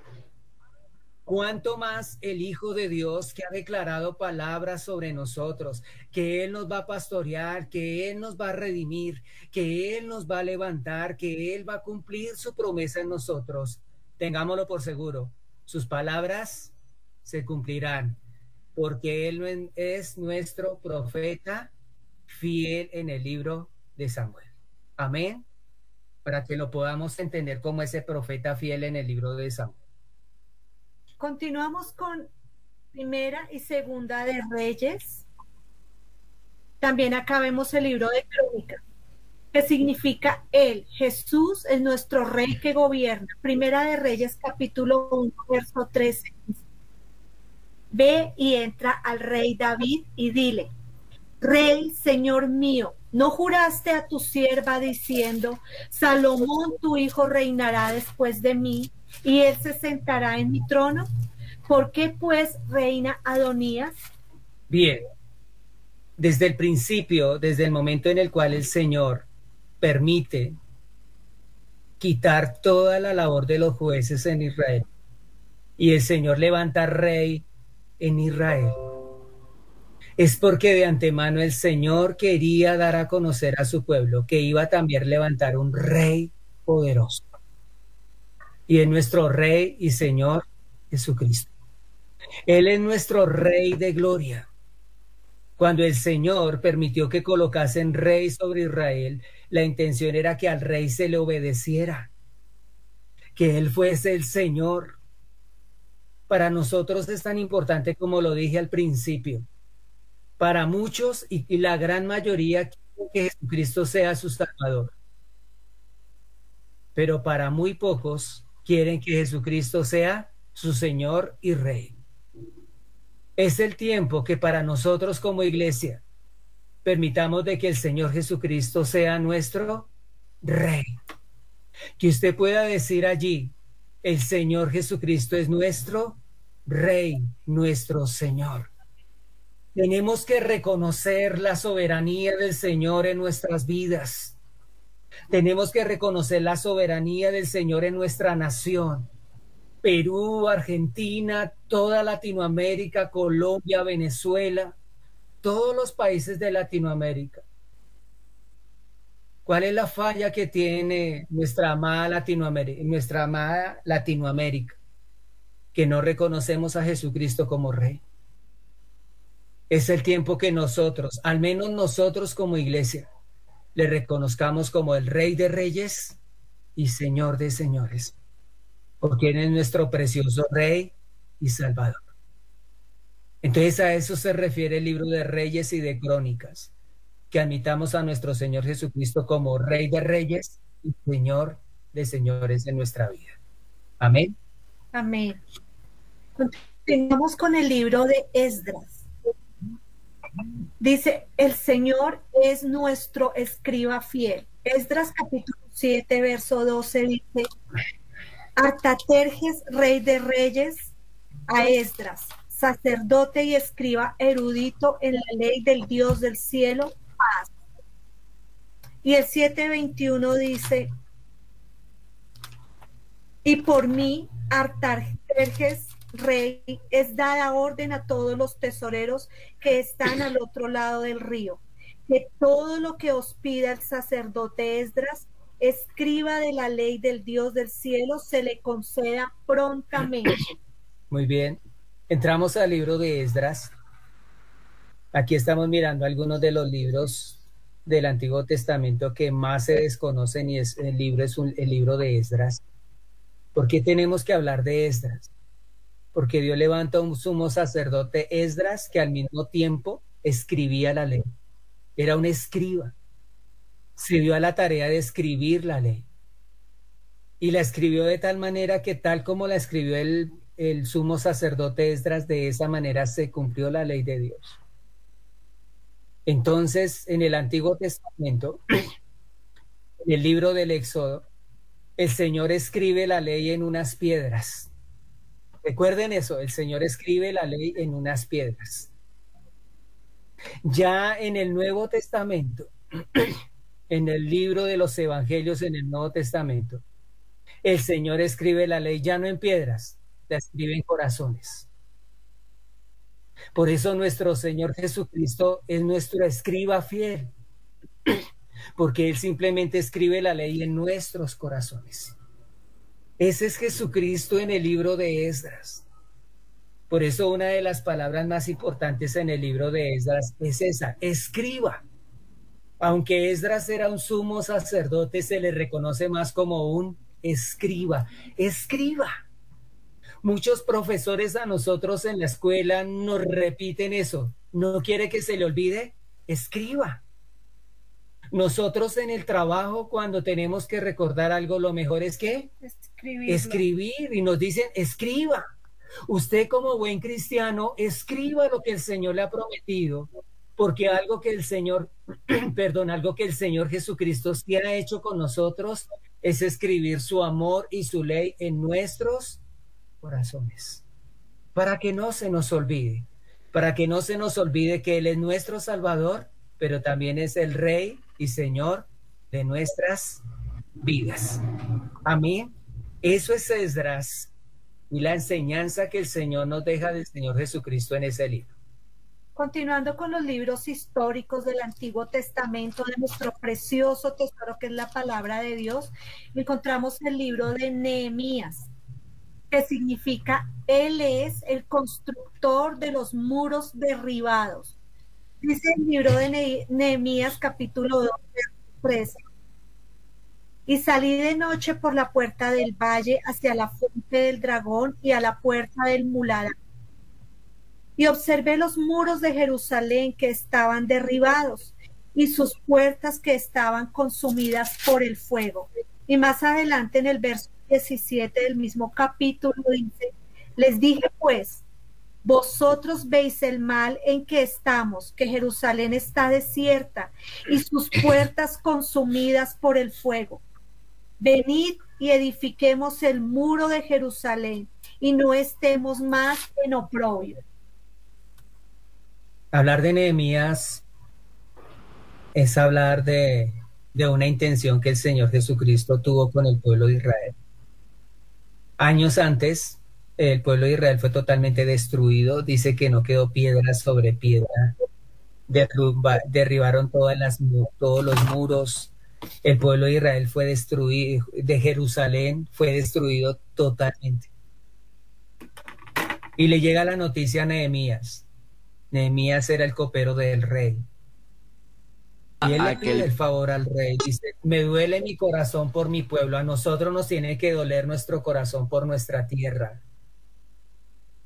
¿Cuánto más el Hijo de Dios, que ha declarado palabras sobre nosotros, que Él nos va a pastorear, que Él nos va a redimir, que Él nos va a levantar, que Él va a cumplir su promesa en nosotros? Tengámoslo por seguro, sus palabras se cumplirán, porque Él es nuestro profeta fiel en el libro de Samuel. Amén. Para que lo podamos entender como ese profeta fiel en el libro de Samuel. Continuamos con Primera y Segunda de Reyes. También acá vemos el libro de Crónicas. que significa Él. Jesús es nuestro Rey que gobierna. Primera de Reyes, capítulo 1, verso 13. Ve y entra al rey David y dile: Rey, Señor mío, ¿no juraste a tu sierva diciendo: Salomón tu hijo reinará después de mí, y él se sentará en mi trono? ¿Por qué pues reina Adonías? Bien, desde el principio, desde el momento en el cual el Señor permite quitar toda la labor de los jueces en Israel, y el Señor levanta rey en Israel, es porque de antemano el Señor quería dar a conocer a su pueblo que iba también a levantar un rey poderoso. Y es nuestro Rey y Señor Jesucristo. Él es nuestro Rey de gloria. Cuando el Señor permitió que colocasen rey sobre Israel, la intención era que al rey se le obedeciera, que Él fuese el Señor. Para nosotros es tan importante, como lo dije al principio. Para muchos y la gran mayoría quieren que Jesucristo sea su Salvador. Pero para muy pocos quieren que Jesucristo sea su Señor y Rey. Es el tiempo que para nosotros como iglesia permitamos de que el Señor Jesucristo sea nuestro Rey. Que usted pueda decir allí: el Señor Jesucristo es nuestro Rey, nuestro Señor. Tenemos que reconocer la soberanía del Señor en nuestras vidas. Tenemos que reconocer la soberanía del Señor en nuestra nación. Perú, Argentina, toda Latinoamérica, Colombia, Venezuela, todos los países de Latinoamérica. ¿Cuál es la falla que tiene nuestra amada Latinoamérica? Que no reconocemos a Jesucristo como Rey. Es el tiempo que nosotros, al menos nosotros como iglesia, le reconozcamos como el Rey de Reyes y Señor de Señores, porque Él es nuestro precioso Rey y Salvador. Entonces a eso se refiere el libro de Reyes y de Crónicas, que admitamos a nuestro Señor Jesucristo como Rey de Reyes y Señor de Señores en nuestra vida. Amén. Amén. Continuamos con el libro de Esdras. Dice: el Señor es nuestro escriba fiel. Esdras capítulo 7, verso 12 dice: Artajerjes, rey de reyes, a Esdras, sacerdote y escriba erudito en la ley del Dios del cielo, paz. Y el 7:21 dice: y por mí, Artajerjes, rey, es dada orden a todos los tesoreros que están al otro lado del río, que todo lo que os pida el sacerdote Esdras, escriba de la ley del Dios del cielo, se le conceda prontamente. Muy bien. Entramos al libro de Esdras. Aquí estamos mirando algunos de los libros del Antiguo Testamento que más se desconocen, y el libro de Esdras. ¿Por qué tenemos que hablar de Esdras? Porque Dios levanta un sumo sacerdote, Esdras, que al mismo tiempo escribía la ley. Era un escriba. Se dio a la tarea de escribir la ley. Y la escribió de tal manera que, tal como la escribió el sumo sacerdote Esdras, de esa manera se cumplió la ley de Dios. Entonces, en el Antiguo Testamento, en el libro del Éxodo, el Señor escribe la ley en unas piedras. Recuerden eso, el Señor escribe la ley en unas piedras. Ya en el Nuevo Testamento, en el libro de los Evangelios en el Nuevo Testamento, el Señor escribe la ley ya no en piedras, la escribe en corazones. Por eso nuestro Señor Jesucristo es nuestro escriba fiel, porque Él simplemente escribe la ley en nuestros corazones. Ese es Jesucristo en el libro de Esdras. Por eso una de las palabras más importantes en el libro de Esdras es esa: escriba. Aunque Esdras era un sumo sacerdote, se le reconoce más como un escriba. Escriba. Muchos profesores a nosotros en la escuela nos repiten eso. ¿No quiere que se le olvide? Escriba. Nosotros en el trabajo, cuando tenemos que recordar algo, lo mejor es que escribir, y nos dicen, escriba. Usted como buen cristiano, escriba lo que el Señor le ha prometido, porque algo que el Señor, perdón, algo que el Señor Jesucristo sí ha hecho con nosotros es escribir su amor y su ley en nuestros corazones, para que no se nos olvide, para que no se nos olvide que Él es nuestro Salvador, pero también es el Rey y Señor de nuestras vidas. Amén. Eso es Esdras y la enseñanza que el Señor nos deja del Señor Jesucristo en ese libro. Continuando con los libros históricos del Antiguo Testamento, de nuestro precioso tesoro que es la palabra de Dios, encontramos el libro de Nehemías, que significa Él es el constructor de los muros derribados. Dice el libro de Nehemías, capítulo 2, verso 13. Y salí de noche por la puerta del valle hacia la fuente del dragón y a la puerta del muladar. Y observé los muros de Jerusalén que estaban derribados y sus puertas que estaban consumidas por el fuego. Y más adelante en el verso 17 del mismo capítulo dice, les dije pues, vosotros veis el mal en que estamos, que Jerusalén está desierta y sus puertas consumidas por el fuego. Venid y edifiquemos el muro de Jerusalén y no estemos más en oprobio. Hablar de Nehemías es hablar de una intención que el Señor Jesucristo tuvo con el pueblo de Israel. Años antes, el pueblo de Israel fue totalmente destruido. Dice que no quedó piedra sobre piedra. Derribaron todos los muros. El pueblo de Israel fue destruido, de Jerusalén fue destruido totalmente. Y le llega la noticia a Nehemías. Nehemías era el copero del rey. Y él le pide el favor al rey. Dice, me duele mi corazón por mi pueblo. A nosotros nos tiene que doler nuestro corazón por nuestra tierra.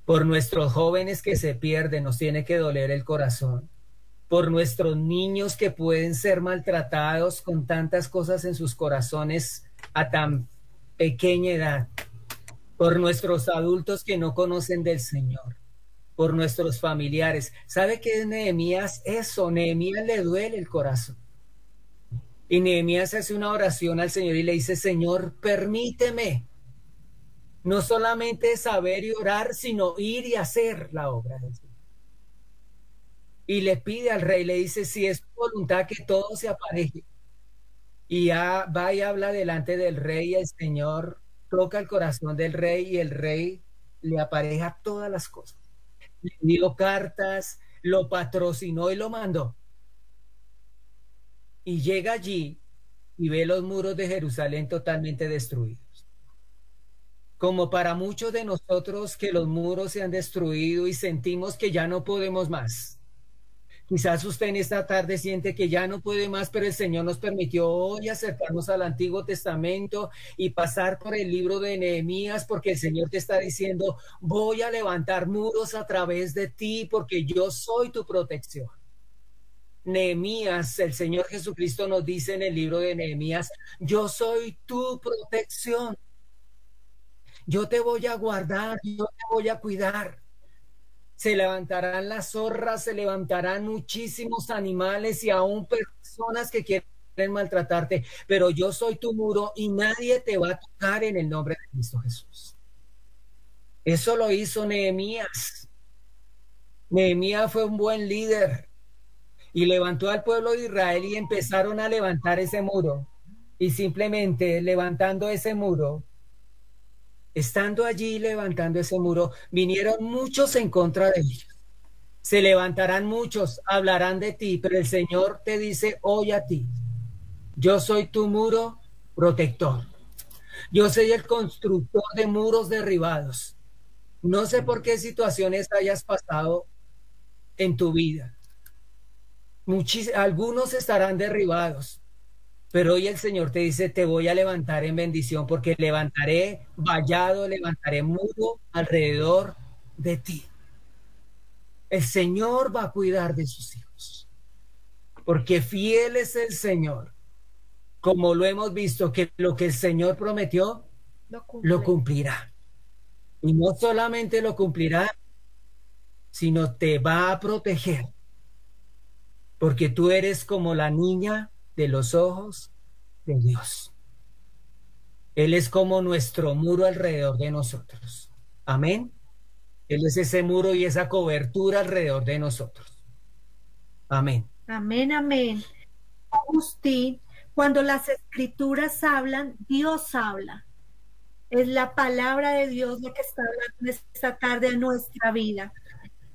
Por nuestros jóvenes que se pierden, nos tiene que doler el corazón. Por nuestros niños que pueden ser maltratados con tantas cosas en sus corazones a tan pequeña edad. Por nuestros adultos que no conocen del Señor. Por nuestros familiares. ¿Sabe qué es Nehemías? Eso, Nehemías le duele el corazón. Y Nehemías hace una oración al Señor y le dice, Señor, permíteme no solamente saber y orar, sino ir y hacer la obra del Señor. Y le pide al rey, le dice, si es tu voluntad que todo se apareje. Y ya va y habla delante del rey y el Señor toca el corazón del rey y el rey le apareja todas las cosas. Le dio cartas, lo patrocinó y lo mandó. Y llega allí y ve los muros de Jerusalén totalmente destruidos. Como para muchos de nosotros que los muros se han destruido y sentimos que ya no podemos más. Quizás usted en esta tarde siente que ya no puede más, pero el Señor nos permitió hoy acercarnos al Antiguo Testamento y pasar por el libro de Nehemías, porque el Señor te está diciendo, voy a levantar muros a través de ti, porque yo soy tu protección. Nehemías, el Señor Jesucristo nos dice en el libro de Nehemías, yo soy tu protección. Yo te voy a guardar, yo te voy a cuidar. Se levantarán las zorras, se levantarán muchísimos animales y aún personas que quieren maltratarte, pero yo soy tu muro y nadie te va a tocar en el nombre de Cristo Jesús. Eso lo hizo Nehemías. Nehemías fue un buen líder y levantó al pueblo de Israel y empezaron a levantar ese muro. Y simplemente levantando ese muro, estando allí levantando ese muro, vinieron muchos en contra de ellos. Se levantarán muchos, hablarán de ti, pero el Señor te dice hoy a ti, yo soy tu muro protector. Yo soy el constructor de muros derribados. No sé por qué situaciones hayas pasado en tu vida. Algunos estarán derribados. Pero hoy el Señor te dice, te voy a levantar en bendición, porque levantaré vallado, levantaré muro alrededor de ti. El Señor va a cuidar de sus hijos. porque fiel es el Señor, como lo hemos visto, que lo que el Señor prometió, lo cumplirá. Y no solamente lo cumplirá, sino te va a proteger, porque tú eres como la niña de los ojos de Dios. Él es como nuestro muro alrededor de nosotros. Amén. Él es ese muro y esa cobertura alrededor de nosotros. Amén. Amén, amén. Agustín, cuando las escrituras hablan, Dios habla. Es la palabra de Dios la que está hablando esta tarde a nuestra vida.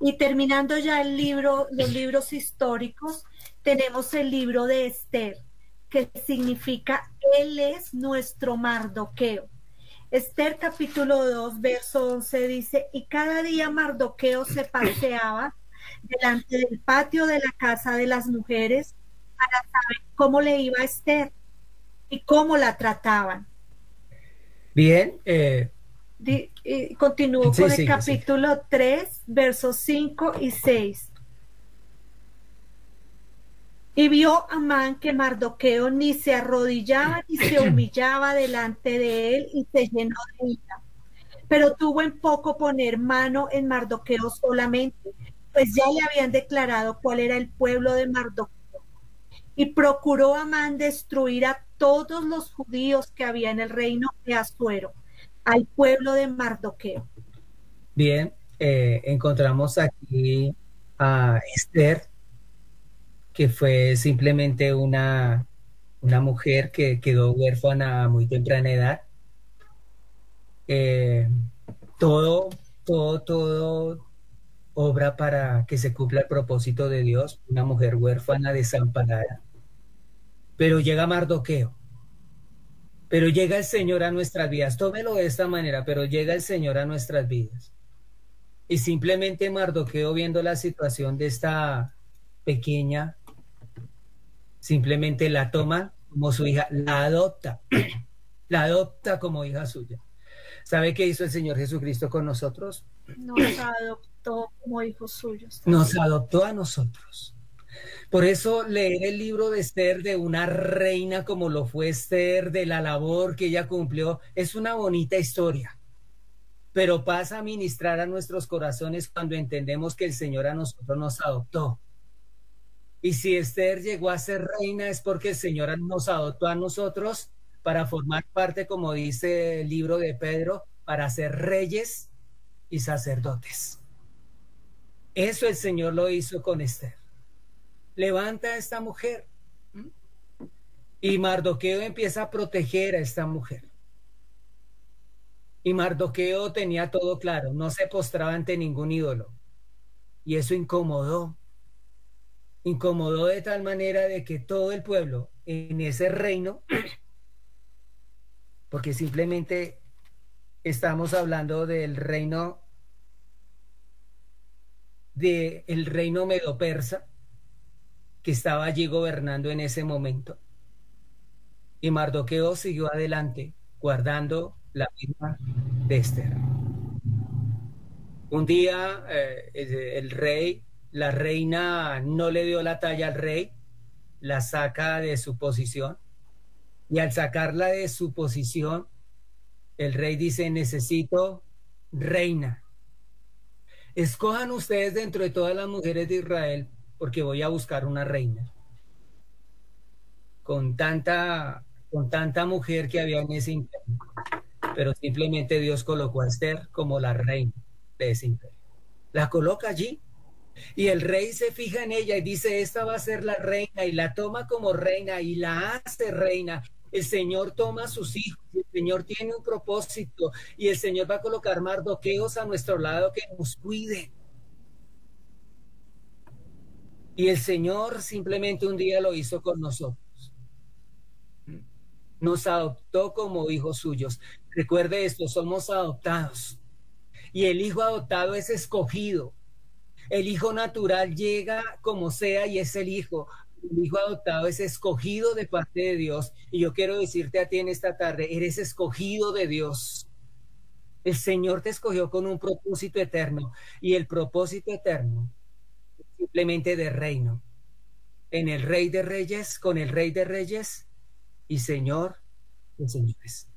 Y terminando ya el libro, los libros históricos, tenemos el libro de Esther, que significa Él es nuestro Mardoqueo. Esther capítulo 2, verso 11 dice, y cada día Mardoqueo se paseaba delante del patio de la casa de las mujeres para saber cómo le iba a Esther y cómo la trataban. Bien. Continúo con el capítulo 3, versos 5 y 6. Y vio Amán que Mardoqueo ni se arrodillaba ni se humillaba delante de él y se llenó de ira. Pero tuvo en poco poner mano en Mardoqueo solamente, pues ya le habían declarado cuál era el pueblo de Mardoqueo. Y procuró Amán destruir a todos los judíos que había en el reino de Asuero, al pueblo de Mardoqueo. Bien, encontramos aquí a Esther, que fue simplemente una mujer que quedó huérfana a muy temprana edad. Todo obra para que se cumpla el propósito de Dios, una mujer huérfana, desamparada. Pero llega Mardoqueo, pero llega el Señor a nuestras vidas. Tómelo de esta manera, pero llega el Señor a nuestras vidas. Y simplemente Mardoqueo, viendo la situación de esta pequeña, simplemente la toma como su hija, la adopta como hija suya. ¿Sabe qué hizo el Señor Jesucristo con nosotros? Nos adoptó como hijos suyos. Nos adoptó a nosotros. Por eso leer el libro de Esther, de una reina como lo fue Esther, de la labor que ella cumplió, es una bonita historia. Pero pasa a ministrar a nuestros corazones cuando entendemos que el Señor a nosotros nos adoptó. Y si Esther llegó a ser reina es porque el Señor nos adoptó a nosotros para formar parte, como dice el libro de Pedro, para ser reyes y sacerdotes. Eso el Señor lo hizo con Esther. Levanta a esta mujer. Y Mardoqueo empieza a proteger a esta mujer. Y Mardoqueo tenía todo claro, no se postraba ante ningún ídolo. Y eso incomodó de tal manera de que todo el pueblo en ese reino, porque simplemente estamos hablando del reino medo-persa, que estaba allí gobernando en ese momento. Y Mardoqueo siguió adelante, guardando la firma de Esther. Un día la reina no le dio la talla al rey, la saca de su posición, y al sacarla de su posición, el rey dice, necesito reina. Escojan ustedes dentro de todas las mujeres de Israel, porque voy a buscar una reina. Con tanta mujer que había en ese imperio. Pero simplemente Dios colocó a Esther como la reina de ese imperio. La coloca allí. Y el rey se fija en ella y dice, esta va a ser la reina, y la toma como reina y la hace reina. El Señor toma a sus hijos, y el Señor tiene un propósito, y el Señor va a colocar Mardoqueos a nuestro lado que nos cuide. Y el Señor simplemente un día lo hizo con nosotros. Nos adoptó como hijos suyos. Recuerde esto, somos adoptados. Y el hijo adoptado es escogido. El hijo natural llega como sea y es el hijo. El hijo adoptado es escogido de parte de Dios. Y yo quiero decirte a ti en esta tarde, eres escogido de Dios. El Señor te escogió con un propósito eterno. Y el propósito eterno es simplemente de reino. en el Rey de Reyes, con el Rey de Reyes y Señor de señores.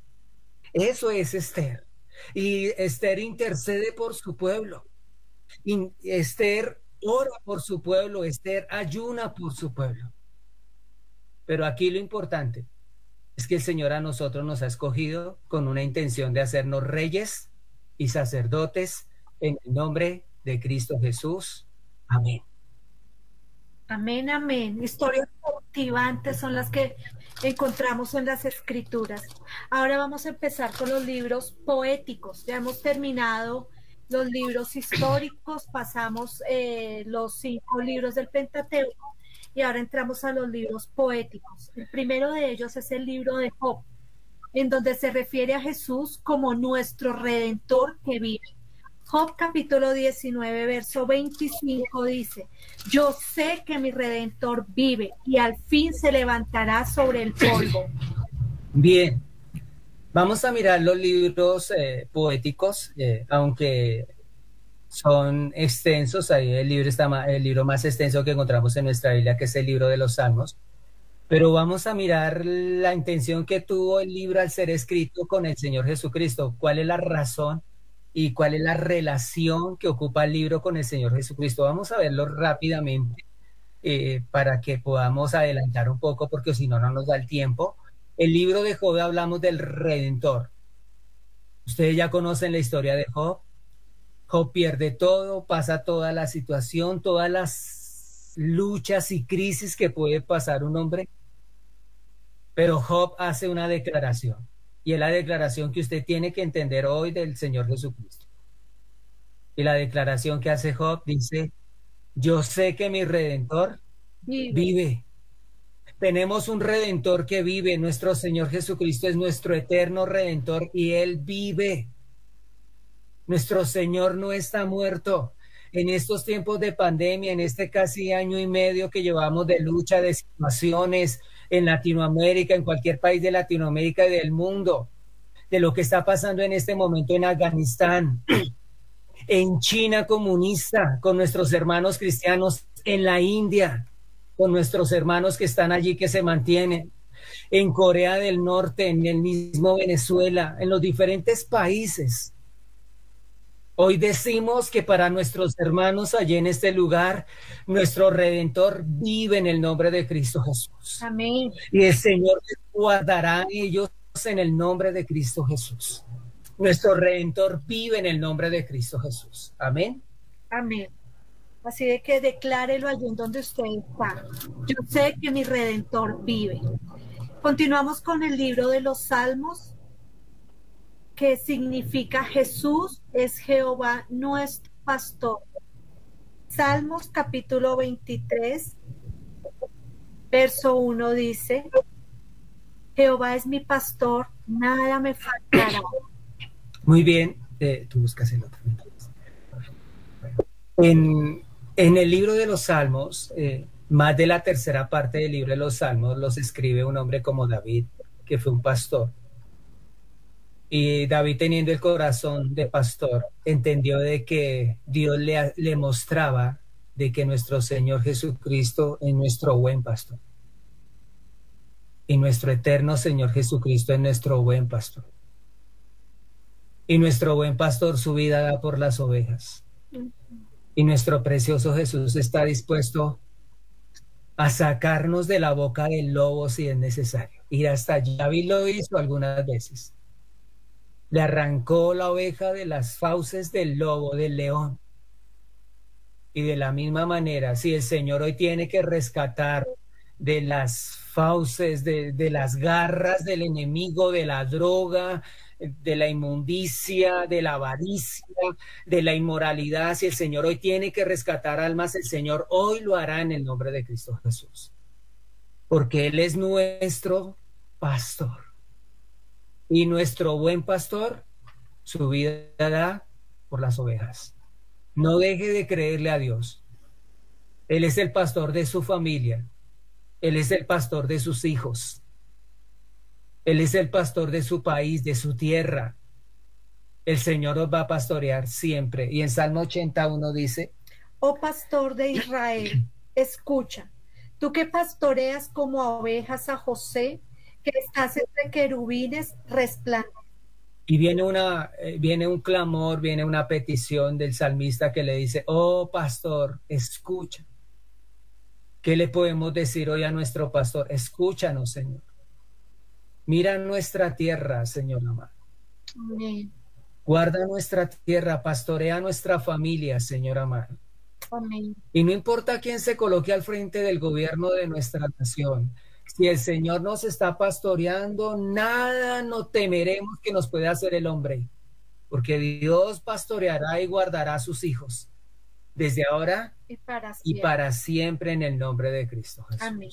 Eso es Esther. Y Esther intercede por su pueblo. Esther ora por su pueblo. Esther ayuna por su pueblo. Pero aquí lo importante es que el Señor a nosotros nos ha escogido con una intención de hacernos reyes y sacerdotes en el nombre de Cristo Jesús. Amén. Amén, amén. Historias cautivantes son las que encontramos en las Escrituras. Ahora vamos a empezar con los libros poéticos. Ya hemos terminado los libros históricos, pasamos los 5 libros del Pentateuco y ahora entramos a los libros poéticos. El primero de ellos es el libro de Job, en donde se refiere a Jesús como nuestro Redentor que vive. Job capítulo 19, verso 25 dice: yo sé que mi Redentor vive y al fin se levantará sobre el polvo. Bien, vamos a mirar los libros poéticos, aunque son extensos. Ahí el libro más extenso que encontramos en nuestra Biblia, que es el libro de los Salmos. Pero vamos a mirar la intención que tuvo el libro al ser escrito con el Señor Jesucristo. ¿Cuál es la razón y cuál es la relación que ocupa el libro con el Señor Jesucristo? Vamos a verlo rápidamente para que podamos adelantar un poco, porque si no, no nos da el tiempo. El libro de Job hablamos del Redentor. Ustedes ya conocen la historia de Job. Job pierde todo, pasa toda la situación, todas las luchas y crisis que puede pasar un hombre. Pero Job hace una declaración, y es la declaración que usted tiene que entender hoy del Señor Jesucristo. Y la declaración que hace Job dice: yo sé que mi Redentor vive. Tenemos un Redentor que vive. Nuestro Señor Jesucristo es nuestro eterno Redentor y Él vive. Nuestro Señor no está muerto. En estos tiempos de pandemia, en este casi año y medio que llevamos de lucha, de situaciones en Latinoamérica, en cualquier país de Latinoamérica y del mundo, de lo que está pasando en este momento en Afganistán, en China comunista, con nuestros hermanos cristianos, en la India, con nuestros hermanos que están allí, que se mantienen, en Corea del Norte, en el mismo Venezuela, en los diferentes países. Hoy decimos que para nuestros hermanos allí en este lugar, nuestro Redentor vive en el nombre de Cristo Jesús. Amén. Y el Señor guardará a ellos en el nombre de Cristo Jesús. Nuestro Redentor vive en el nombre de Cristo Jesús. Amén. Amén. Así de que declárelo allí en donde usted está. Yo sé que mi Redentor vive. Continuamos con el libro de los Salmos, que significa Jesús es Jehová nuestro pastor. Salmos capítulo 23, verso 1 dice: Jehová es mi pastor, nada me faltará. Muy bien, tú buscas el otro. En el libro de los Salmos, más de la tercera parte del libro de los Salmos los escribe un hombre como David, que fue un pastor. Y David, teniendo el corazón de pastor, entendió de que Dios le mostraba de que nuestro Señor Jesucristo es nuestro buen pastor. Y nuestro eterno Señor Jesucristo es nuestro buen pastor. Y nuestro buen pastor su vida da por las ovejas. Y nuestro precioso Jesús está dispuesto a sacarnos de la boca del lobo si es necesario. Ir hasta allí. David lo hizo algunas veces. Le arrancó la oveja de las fauces del lobo, del león. Y de la misma manera, si el Señor hoy tiene que rescatar de las fauces, de las garras del enemigo, de la droga, de la inmundicia, de la avaricia, de la inmoralidad, si el Señor hoy tiene que rescatar almas, el Señor hoy lo hará en el nombre de Cristo Jesús. Porque Él es nuestro pastor. Y nuestro buen pastor su vida da por las ovejas. No deje de creerle a Dios. Él es el pastor de su familia. Él es el pastor de sus hijos. Él es el pastor de su país, de su tierra. El Señor os va a pastorear siempre. Y en Salmo 81 dice: Oh pastor de Israel, escucha. Tú que pastoreas como a ovejas a José, que estás entre querubines, resplandece. Y viene un clamor, viene una petición del salmista que le dice, oh pastor, escucha. ¿Qué le podemos decir hoy a nuestro pastor? Escúchanos, Señor. Mira nuestra tierra, Señor amado. Amén. Guarda nuestra tierra, pastorea nuestra familia, Señor amado. Amén. Y no importa quién se coloque al frente del gobierno de nuestra nación, si el Señor nos está pastoreando, nada no temeremos que nos pueda hacer el hombre, porque Dios pastoreará y guardará a sus hijos, desde ahora y para siempre en el nombre de Cristo Jesús. Amén.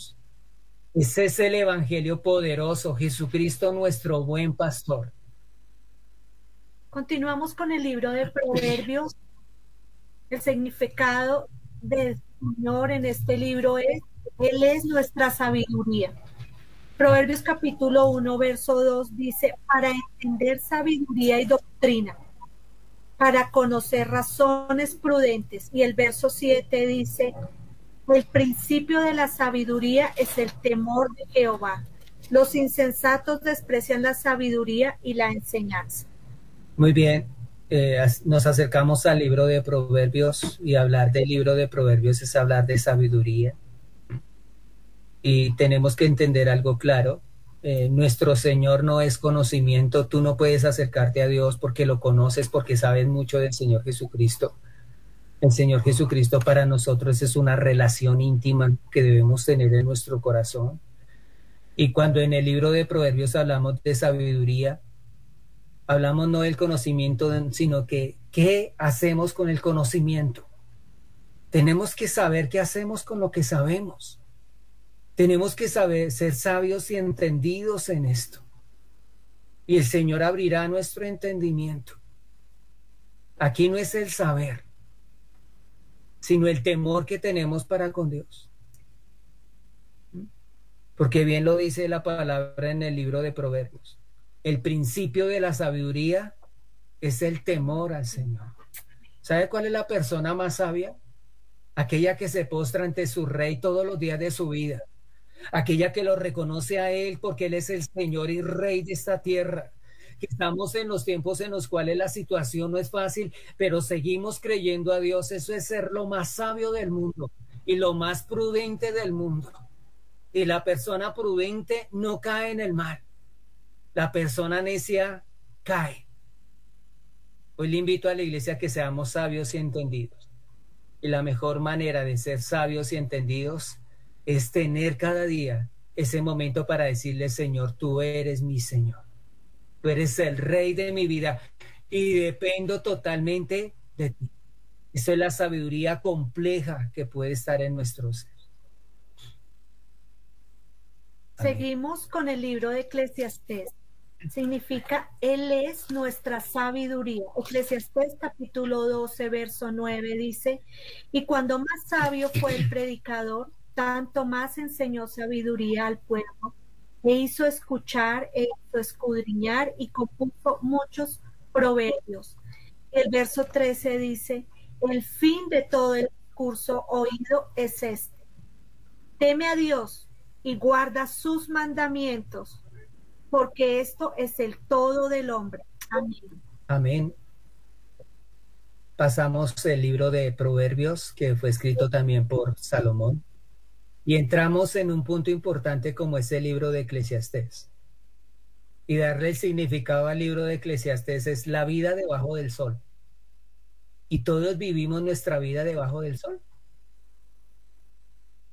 Ese es el evangelio poderoso, Jesucristo nuestro buen pastor. Continuamos con el libro de Proverbios. El significado del Señor en este libro es, Él es nuestra sabiduría. Proverbios capítulo 1, verso 2 dice, para entender sabiduría y doctrina, para conocer razones prudentes. Y el verso 7 dice, el principio de la sabiduría es el temor de Jehová. Los insensatos desprecian la sabiduría y la enseñanza. Muy bien, nos acercamos al libro de Proverbios y hablar del libro de Proverbios es hablar de sabiduría. Y tenemos que entender algo claro, nuestro Señor no es conocimiento, tú no puedes acercarte a Dios porque lo conoces, porque sabes mucho del Señor Jesucristo. El Señor Jesucristo para nosotros es una relación íntima que debemos tener en nuestro corazón. Y cuando en el libro de Proverbios hablamos de sabiduría, hablamos no del conocimiento, sino que ¿qué hacemos con el conocimiento? Tenemos que saber qué hacemos con lo que sabemos. Tenemos que saber ser sabios y entendidos en esto. Y el Señor abrirá nuestro entendimiento. Aquí no es el saber, sino el temor que tenemos para con Dios. Porque bien lo dice la palabra en el libro de Proverbios. El principio de la sabiduría es el temor al Señor. ¿Sabe cuál es la persona más sabia? Aquella que se postra ante su rey todos los días de su vida. Aquella que lo reconoce a Él porque Él es el Señor y Rey de esta tierra. Que estamos en los tiempos en los cuales la situación no es fácil, pero seguimos creyendo a Dios. Eso es ser lo más sabio del mundo y lo más prudente del mundo. Y la persona prudente no cae en el mal. La persona necia cae. Hoy le invito a la iglesia a que seamos sabios y entendidos. Y la mejor manera de ser sabios y entendidos es tener cada día ese momento para decirle, Señor, tú eres mi Señor. Tú eres el Rey de mi vida y dependo totalmente de ti. Eso es la sabiduría compleja que puede estar en nuestro ser. Seguimos con el libro de Eclesiastés. Significa, Él es nuestra sabiduría. Eclesiastés capítulo 12, verso 9 dice, y cuando más sabio fue el predicador, tanto más enseñó sabiduría al pueblo, e hizo escuchar, e hizo escudriñar, y compuso muchos proverbios. El verso 13 dice, el fin de todo el discurso oído es este: teme a Dios y guarda sus mandamientos, porque esto es el todo del hombre. Amén. Amén. Pasamos el libro de Proverbios, que fue escrito también por Salomón, y entramos en un punto importante como es el libro de Eclesiastés. Y darle el significado al libro de Eclesiastés es la vida debajo del sol. Y todos vivimos nuestra vida debajo del sol.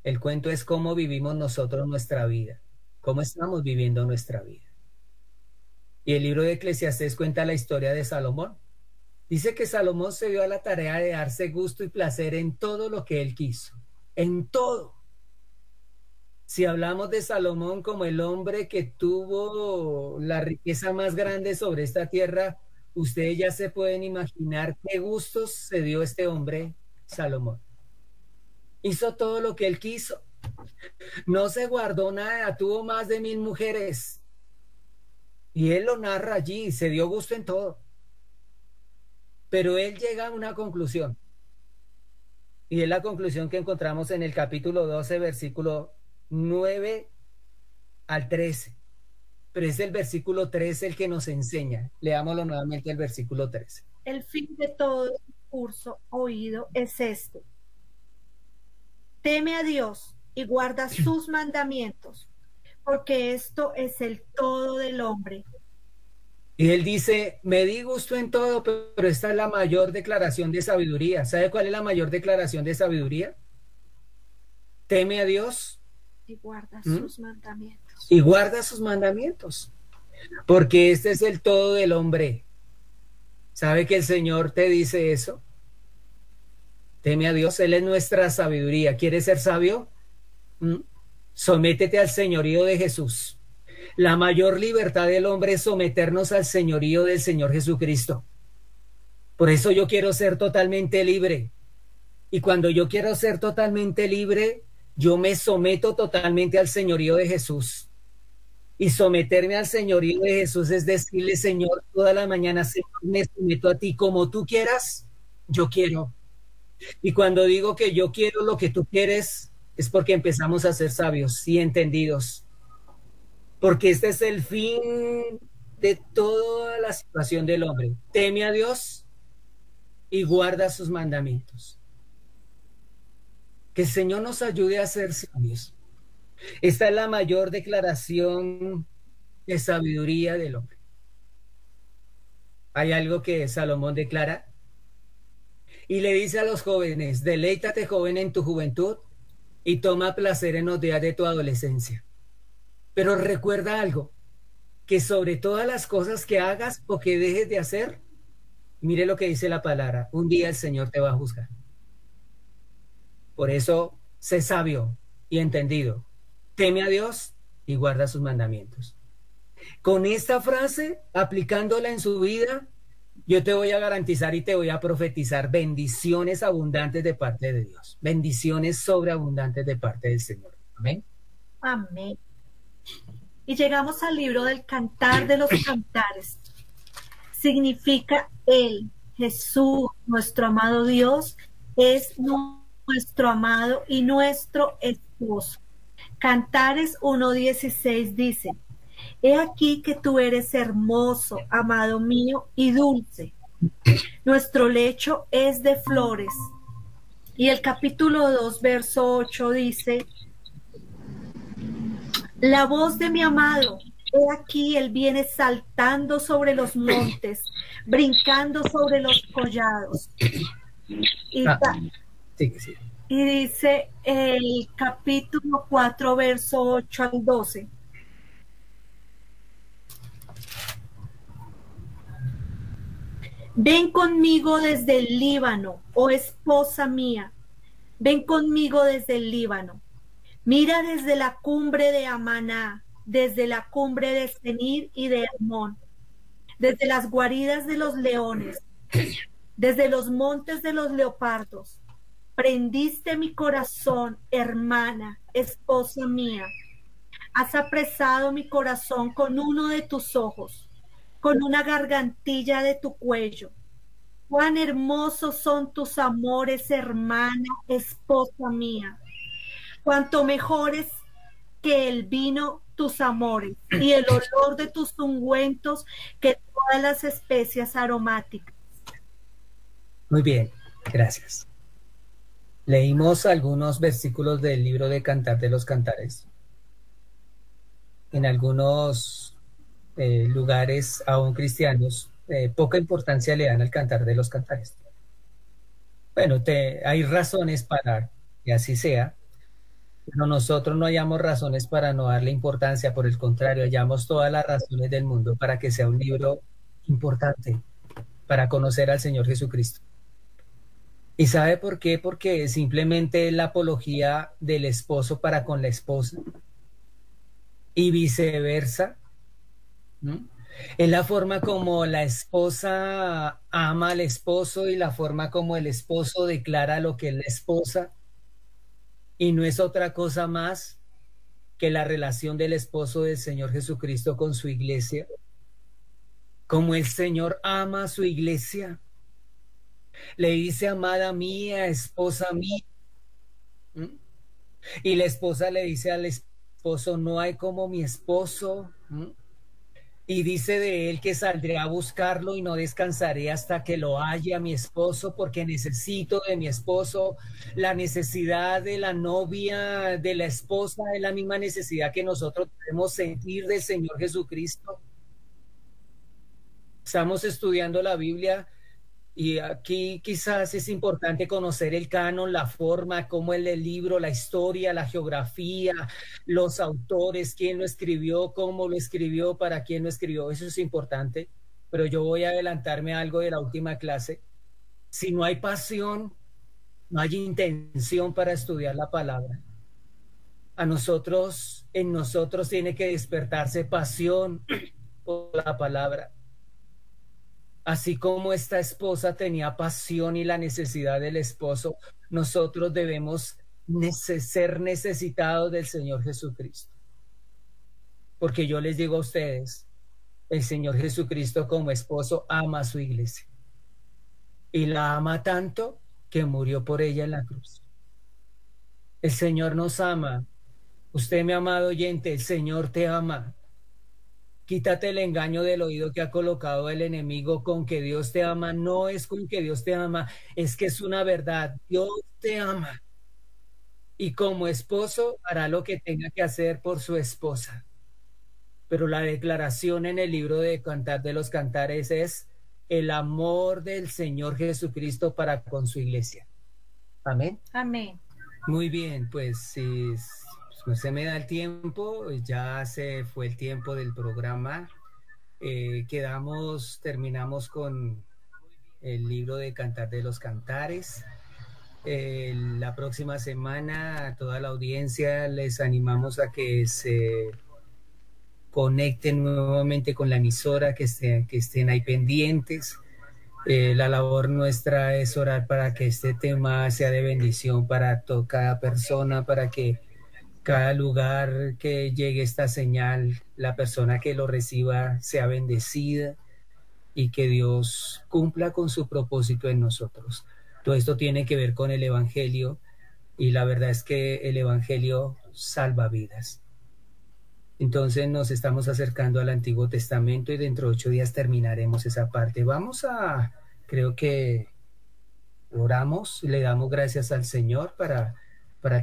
El cuento es cómo vivimos nosotros nuestra vida, cómo estamos viviendo nuestra vida. Y el libro de Eclesiastés cuenta la historia de Salomón. Dice que Salomón se dio a la tarea de darse gusto y placer en todo lo que él quiso, en todo. Si hablamos de Salomón como el hombre que tuvo la riqueza más grande sobre esta tierra, ustedes ya se pueden imaginar qué gustos se dio este hombre, Salomón. Hizo todo lo que él quiso. No se guardó nada, tuvo más de 1000 mujeres. Y él lo narra allí, se dio gusto en todo. Pero él llega a una conclusión. Y es la conclusión que encontramos en el capítulo 12, versículo 9 al 13. Pero es el versículo 13 el que nos enseña. Leámoslo nuevamente, el versículo 13. El fin de todo discurso oído es este: teme a Dios y guarda sus mandamientos, porque esto es el todo del hombre. Y él dice, me di gusto en todo, pero esta es la mayor declaración de sabiduría. ¿Sabe cuál es la mayor declaración de sabiduría? Teme a Dios Y guarda sus mandamientos. y guarda sus mandamientos, porque este es el todo del hombre. ¿Sabe que el Señor te dice eso? Teme a Dios, Él es nuestra sabiduría. ¿Quieres ser sabio? Sométete al señorío de Jesús. La mayor libertad del hombre es someternos al señorío del Señor Jesucristo. Por eso yo quiero ser totalmente libre. Y cuando yo quiero ser totalmente libre, yo me someto totalmente al señorío de Jesús. Y someterme al señorío de Jesús es decirle, Señor, toda la mañana, Señor, me someto a ti como tú quieras, yo quiero. Y cuando digo que yo quiero lo que tú quieres, es porque empezamos a ser sabios y entendidos. Porque este es el fin de toda la situación del hombre. Teme a Dios y guarda sus mandamientos. Que el Señor nos ayude a ser sabios. Esta es la mayor declaración de sabiduría del hombre. Hay algo que Salomón declara y le dice a los jóvenes, deleítate joven en tu juventud y toma placer en los días de tu adolescencia. Pero recuerda algo, que sobre todas las cosas que hagas o que dejes de hacer, mire lo que dice la palabra, un día el Señor te va a juzgar. Por eso, sé sabio y entendido. Teme a Dios y guarda sus mandamientos. Con esta frase, aplicándola en su vida, yo te voy a garantizar y te voy a profetizar bendiciones abundantes de parte de Dios. Bendiciones sobreabundantes de parte del Señor. Amén. Amén. Y llegamos al libro del Cantar de los Cantares. Significa Él, Jesús, nuestro amado Dios, es nuestro amado y nuestro esposo. Cantares 1:16 dice: he aquí que tú eres hermoso, amado mío, y dulce. Nuestro lecho es de flores. Y el capítulo 2, verso 8 dice: la voz de mi amado, he aquí él viene saltando sobre los montes, brincando sobre los collados. Y, sí. Y dice el capítulo 4, verso 8 al 12. Ven conmigo desde el Líbano, oh esposa mía, ven conmigo desde el Líbano. Mira desde la cumbre de Amaná, desde la cumbre de Senir y de Hermón, desde las guaridas de los leones, desde los montes de los leopardos. Prendiste mi corazón, hermana, esposa mía. Has apresado mi corazón con uno de tus ojos, con una gargantilla de tu cuello. Cuán hermosos son tus amores, hermana, esposa mía. Cuanto mejores que el vino tus amores y el olor de tus ungüentos que todas las especias aromáticas. Muy bien, gracias. Leímos algunos versículos del libro de Cantar de los Cantares. En algunos lugares aún cristianos poca importancia le dan al Cantar de los Cantares. Bueno, hay razones para que así sea, pero nosotros no hallamos razones para no darle importancia, por el contrario, hallamos todas las razones del mundo para que sea un libro importante para conocer al Señor Jesucristo. ¿Y sabe por qué? Porque simplemente es la apología del esposo para con la esposa y viceversa. Es la forma como la esposa ama al esposo y la forma como el esposo declara lo que es la esposa. Y no es otra cosa más que la relación del esposo del Señor Jesucristo con su iglesia. Como el Señor ama a su iglesia. Le dice amada mía, esposa mía. ¿Mm? Y la esposa le dice al esposo, no hay como mi esposo. ¿Mm? Y dice de él que saldré a buscarlo y no descansaré hasta que lo haya mi esposo, porque necesito de mi esposo. La necesidad de la novia, de la esposa, es la misma necesidad que nosotros debemos sentir del Señor Jesucristo. Estamos estudiando la Biblia y aquí quizás es importante conocer el canon, la forma, cómo es el libro, la historia, la geografía, los autores, quién lo escribió, cómo lo escribió, para quién lo escribió. Eso es importante, pero yo voy a adelantarme algo de la última clase. Si no hay pasión, no hay intención para estudiar la palabra. A nosotros, en nosotros tiene que despertarse pasión por la palabra. Así como esta esposa tenía pasión y la necesidad del esposo, nosotros debemos ser necesitados del Señor Jesucristo. Porque yo les digo a ustedes, el Señor Jesucristo como esposo ama a su iglesia. Y la ama tanto que murió por ella en la cruz. El Señor nos ama. Usted, mi amado oyente, el Señor te ama. Quítate el engaño del oído que ha colocado el enemigo con que Dios te ama. No es con que Dios te ama, es que es una verdad. Dios te ama. Y como esposo hará lo que tenga que hacer por su esposa. Pero la declaración en el libro de Cantar de los Cantares es el amor del Señor Jesucristo para con su iglesia. Amén. Amén. Muy bien, pues si no se me da el tiempo, ya se fue el tiempo del programa. Terminamos con el libro de Cantar de los Cantares. La próxima semana a toda la audiencia les animamos a que se conecten nuevamente con la emisora, que estén ahí pendientes. La labor nuestra es orar para que este tema sea de bendición para cada persona, para que cada lugar que llegue esta señal, la persona que lo reciba sea bendecida y que Dios cumpla con su propósito en nosotros. Todo esto tiene que ver con el Evangelio y la verdad es que el Evangelio salva vidas. Entonces nos estamos acercando al Antiguo Testamento y dentro de 8 días terminaremos esa parte. Creo que oramos, le damos gracias al Señor para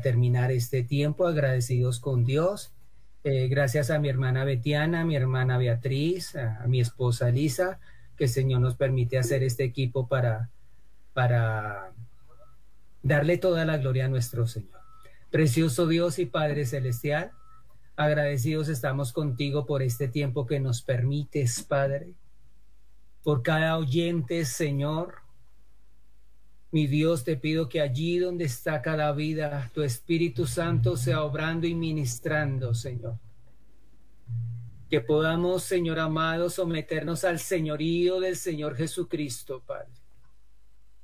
terminar este tiempo, agradecidos con Dios. Gracias a mi hermana Betiana, a mi hermana Beatriz, a mi esposa Lisa, que el Señor nos permite hacer este equipo para darle toda la gloria a nuestro Señor. Precioso Dios y Padre Celestial, agradecidos estamos contigo por este tiempo que nos permites, Padre, por cada oyente, Señor. Mi Dios, te pido que allí donde está cada vida, tu Espíritu Santo sea obrando y ministrando, Señor. Que podamos, Señor amado, someternos al señorío del Señor Jesucristo, Padre.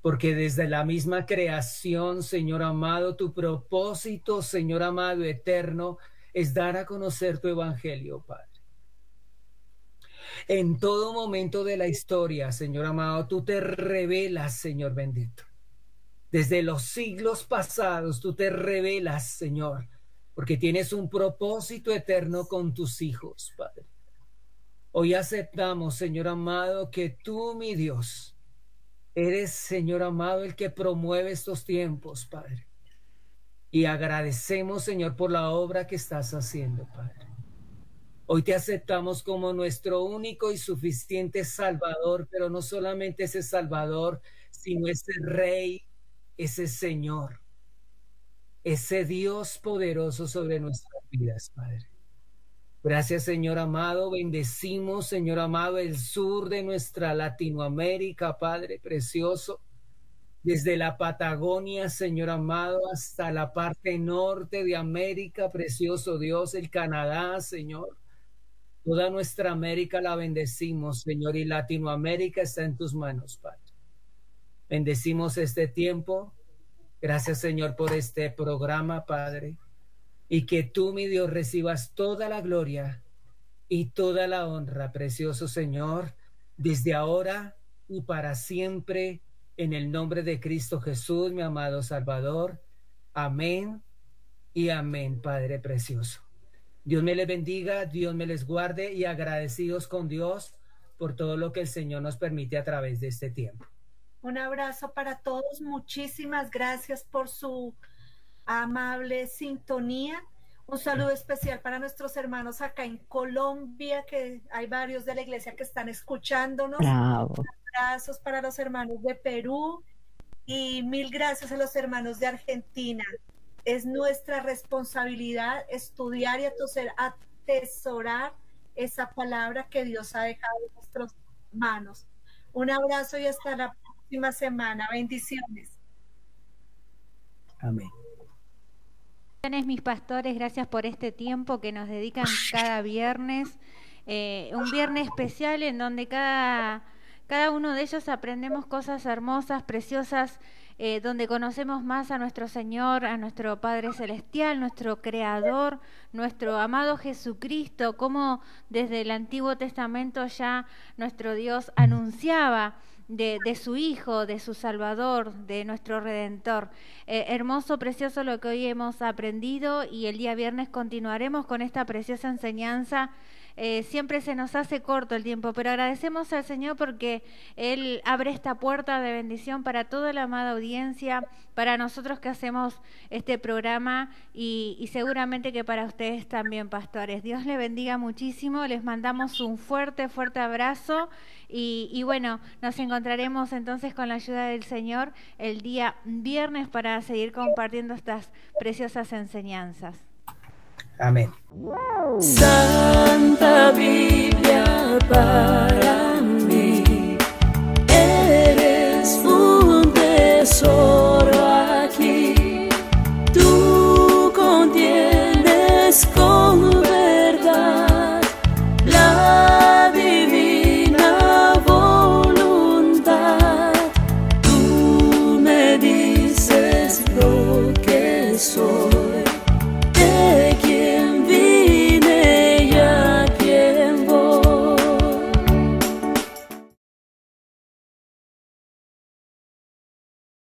Porque desde la misma creación, Señor amado, tu propósito, Señor amado, eterno, es dar a conocer tu evangelio, Padre. En todo momento de la historia, Señor amado, tú te revelas, Señor bendito. Desde los siglos pasados tú te revelas, Señor, porque tienes un propósito eterno con tus hijos, Padre. Hoy aceptamos, Señor amado, que tú, mi Dios, eres, Señor amado, el que promueve estos tiempos, Padre. Y agradecemos, Señor, por la obra que estás haciendo, Padre. Hoy te aceptamos como nuestro único y suficiente Salvador, pero no solamente ese Salvador, sino ese Rey, ese Señor, ese Dios poderoso sobre nuestras vidas, Padre. Gracias, Señor amado. Bendecimos, Señor amado, el sur de nuestra Latinoamérica, Padre precioso. Desde la Patagonia, Señor amado, hasta la parte norte de América, precioso Dios, el Canadá, Señor. Toda nuestra América la bendecimos, Señor, y Latinoamérica está en tus manos, Padre. Bendecimos este tiempo. Gracias, Señor, por este programa, Padre. Y que tú, mi Dios, recibas toda la gloria y toda la honra, precioso Señor, desde ahora y para siempre. En el nombre de Cristo Jesús, mi amado Salvador. Amén y amén, Padre precioso. Dios me les bendiga, Dios me les guarde y agradecidos con Dios por todo lo que el Señor nos permite a través de este tiempo. Un abrazo para todos. Muchísimas gracias por su amable sintonía. Un saludo especial para nuestros hermanos acá en Colombia, que hay varios de la iglesia que están escuchándonos. Bravo. Abrazos para los hermanos de Perú y mil gracias a los hermanos de Argentina. Es nuestra responsabilidad estudiar y atesorar esa palabra que Dios ha dejado en nuestras manos. Un abrazo y hasta la próxima semana. Bendiciones. Amén. Mis pastores, gracias por este tiempo que nos dedican cada viernes, un viernes especial en donde cada uno de ellos aprendemos cosas hermosas, preciosas, donde conocemos más a nuestro Señor, a nuestro Padre Celestial, nuestro Creador, nuestro amado Jesucristo, como desde el Antiguo Testamento ya nuestro Dios anunciaba de su Hijo, de su Salvador, de nuestro Redentor. Hermoso, precioso lo que hoy hemos aprendido y el día viernes continuaremos con esta preciosa enseñanza. Siempre se nos hace corto el tiempo, pero agradecemos al Señor porque Él abre esta puerta de bendición para toda la amada audiencia, para nosotros que hacemos este programa y seguramente que para ustedes también, pastores. Dios les bendiga muchísimo, les mandamos un fuerte, fuerte abrazo y bueno, nos encontraremos entonces con la ayuda del Señor el día viernes para seguir compartiendo estas preciosas enseñanzas. Amén. Santa Biblia para mí, eres un tesoro aquí. Tú contienes con verdad la divina voluntad. Tú me dices lo que soy.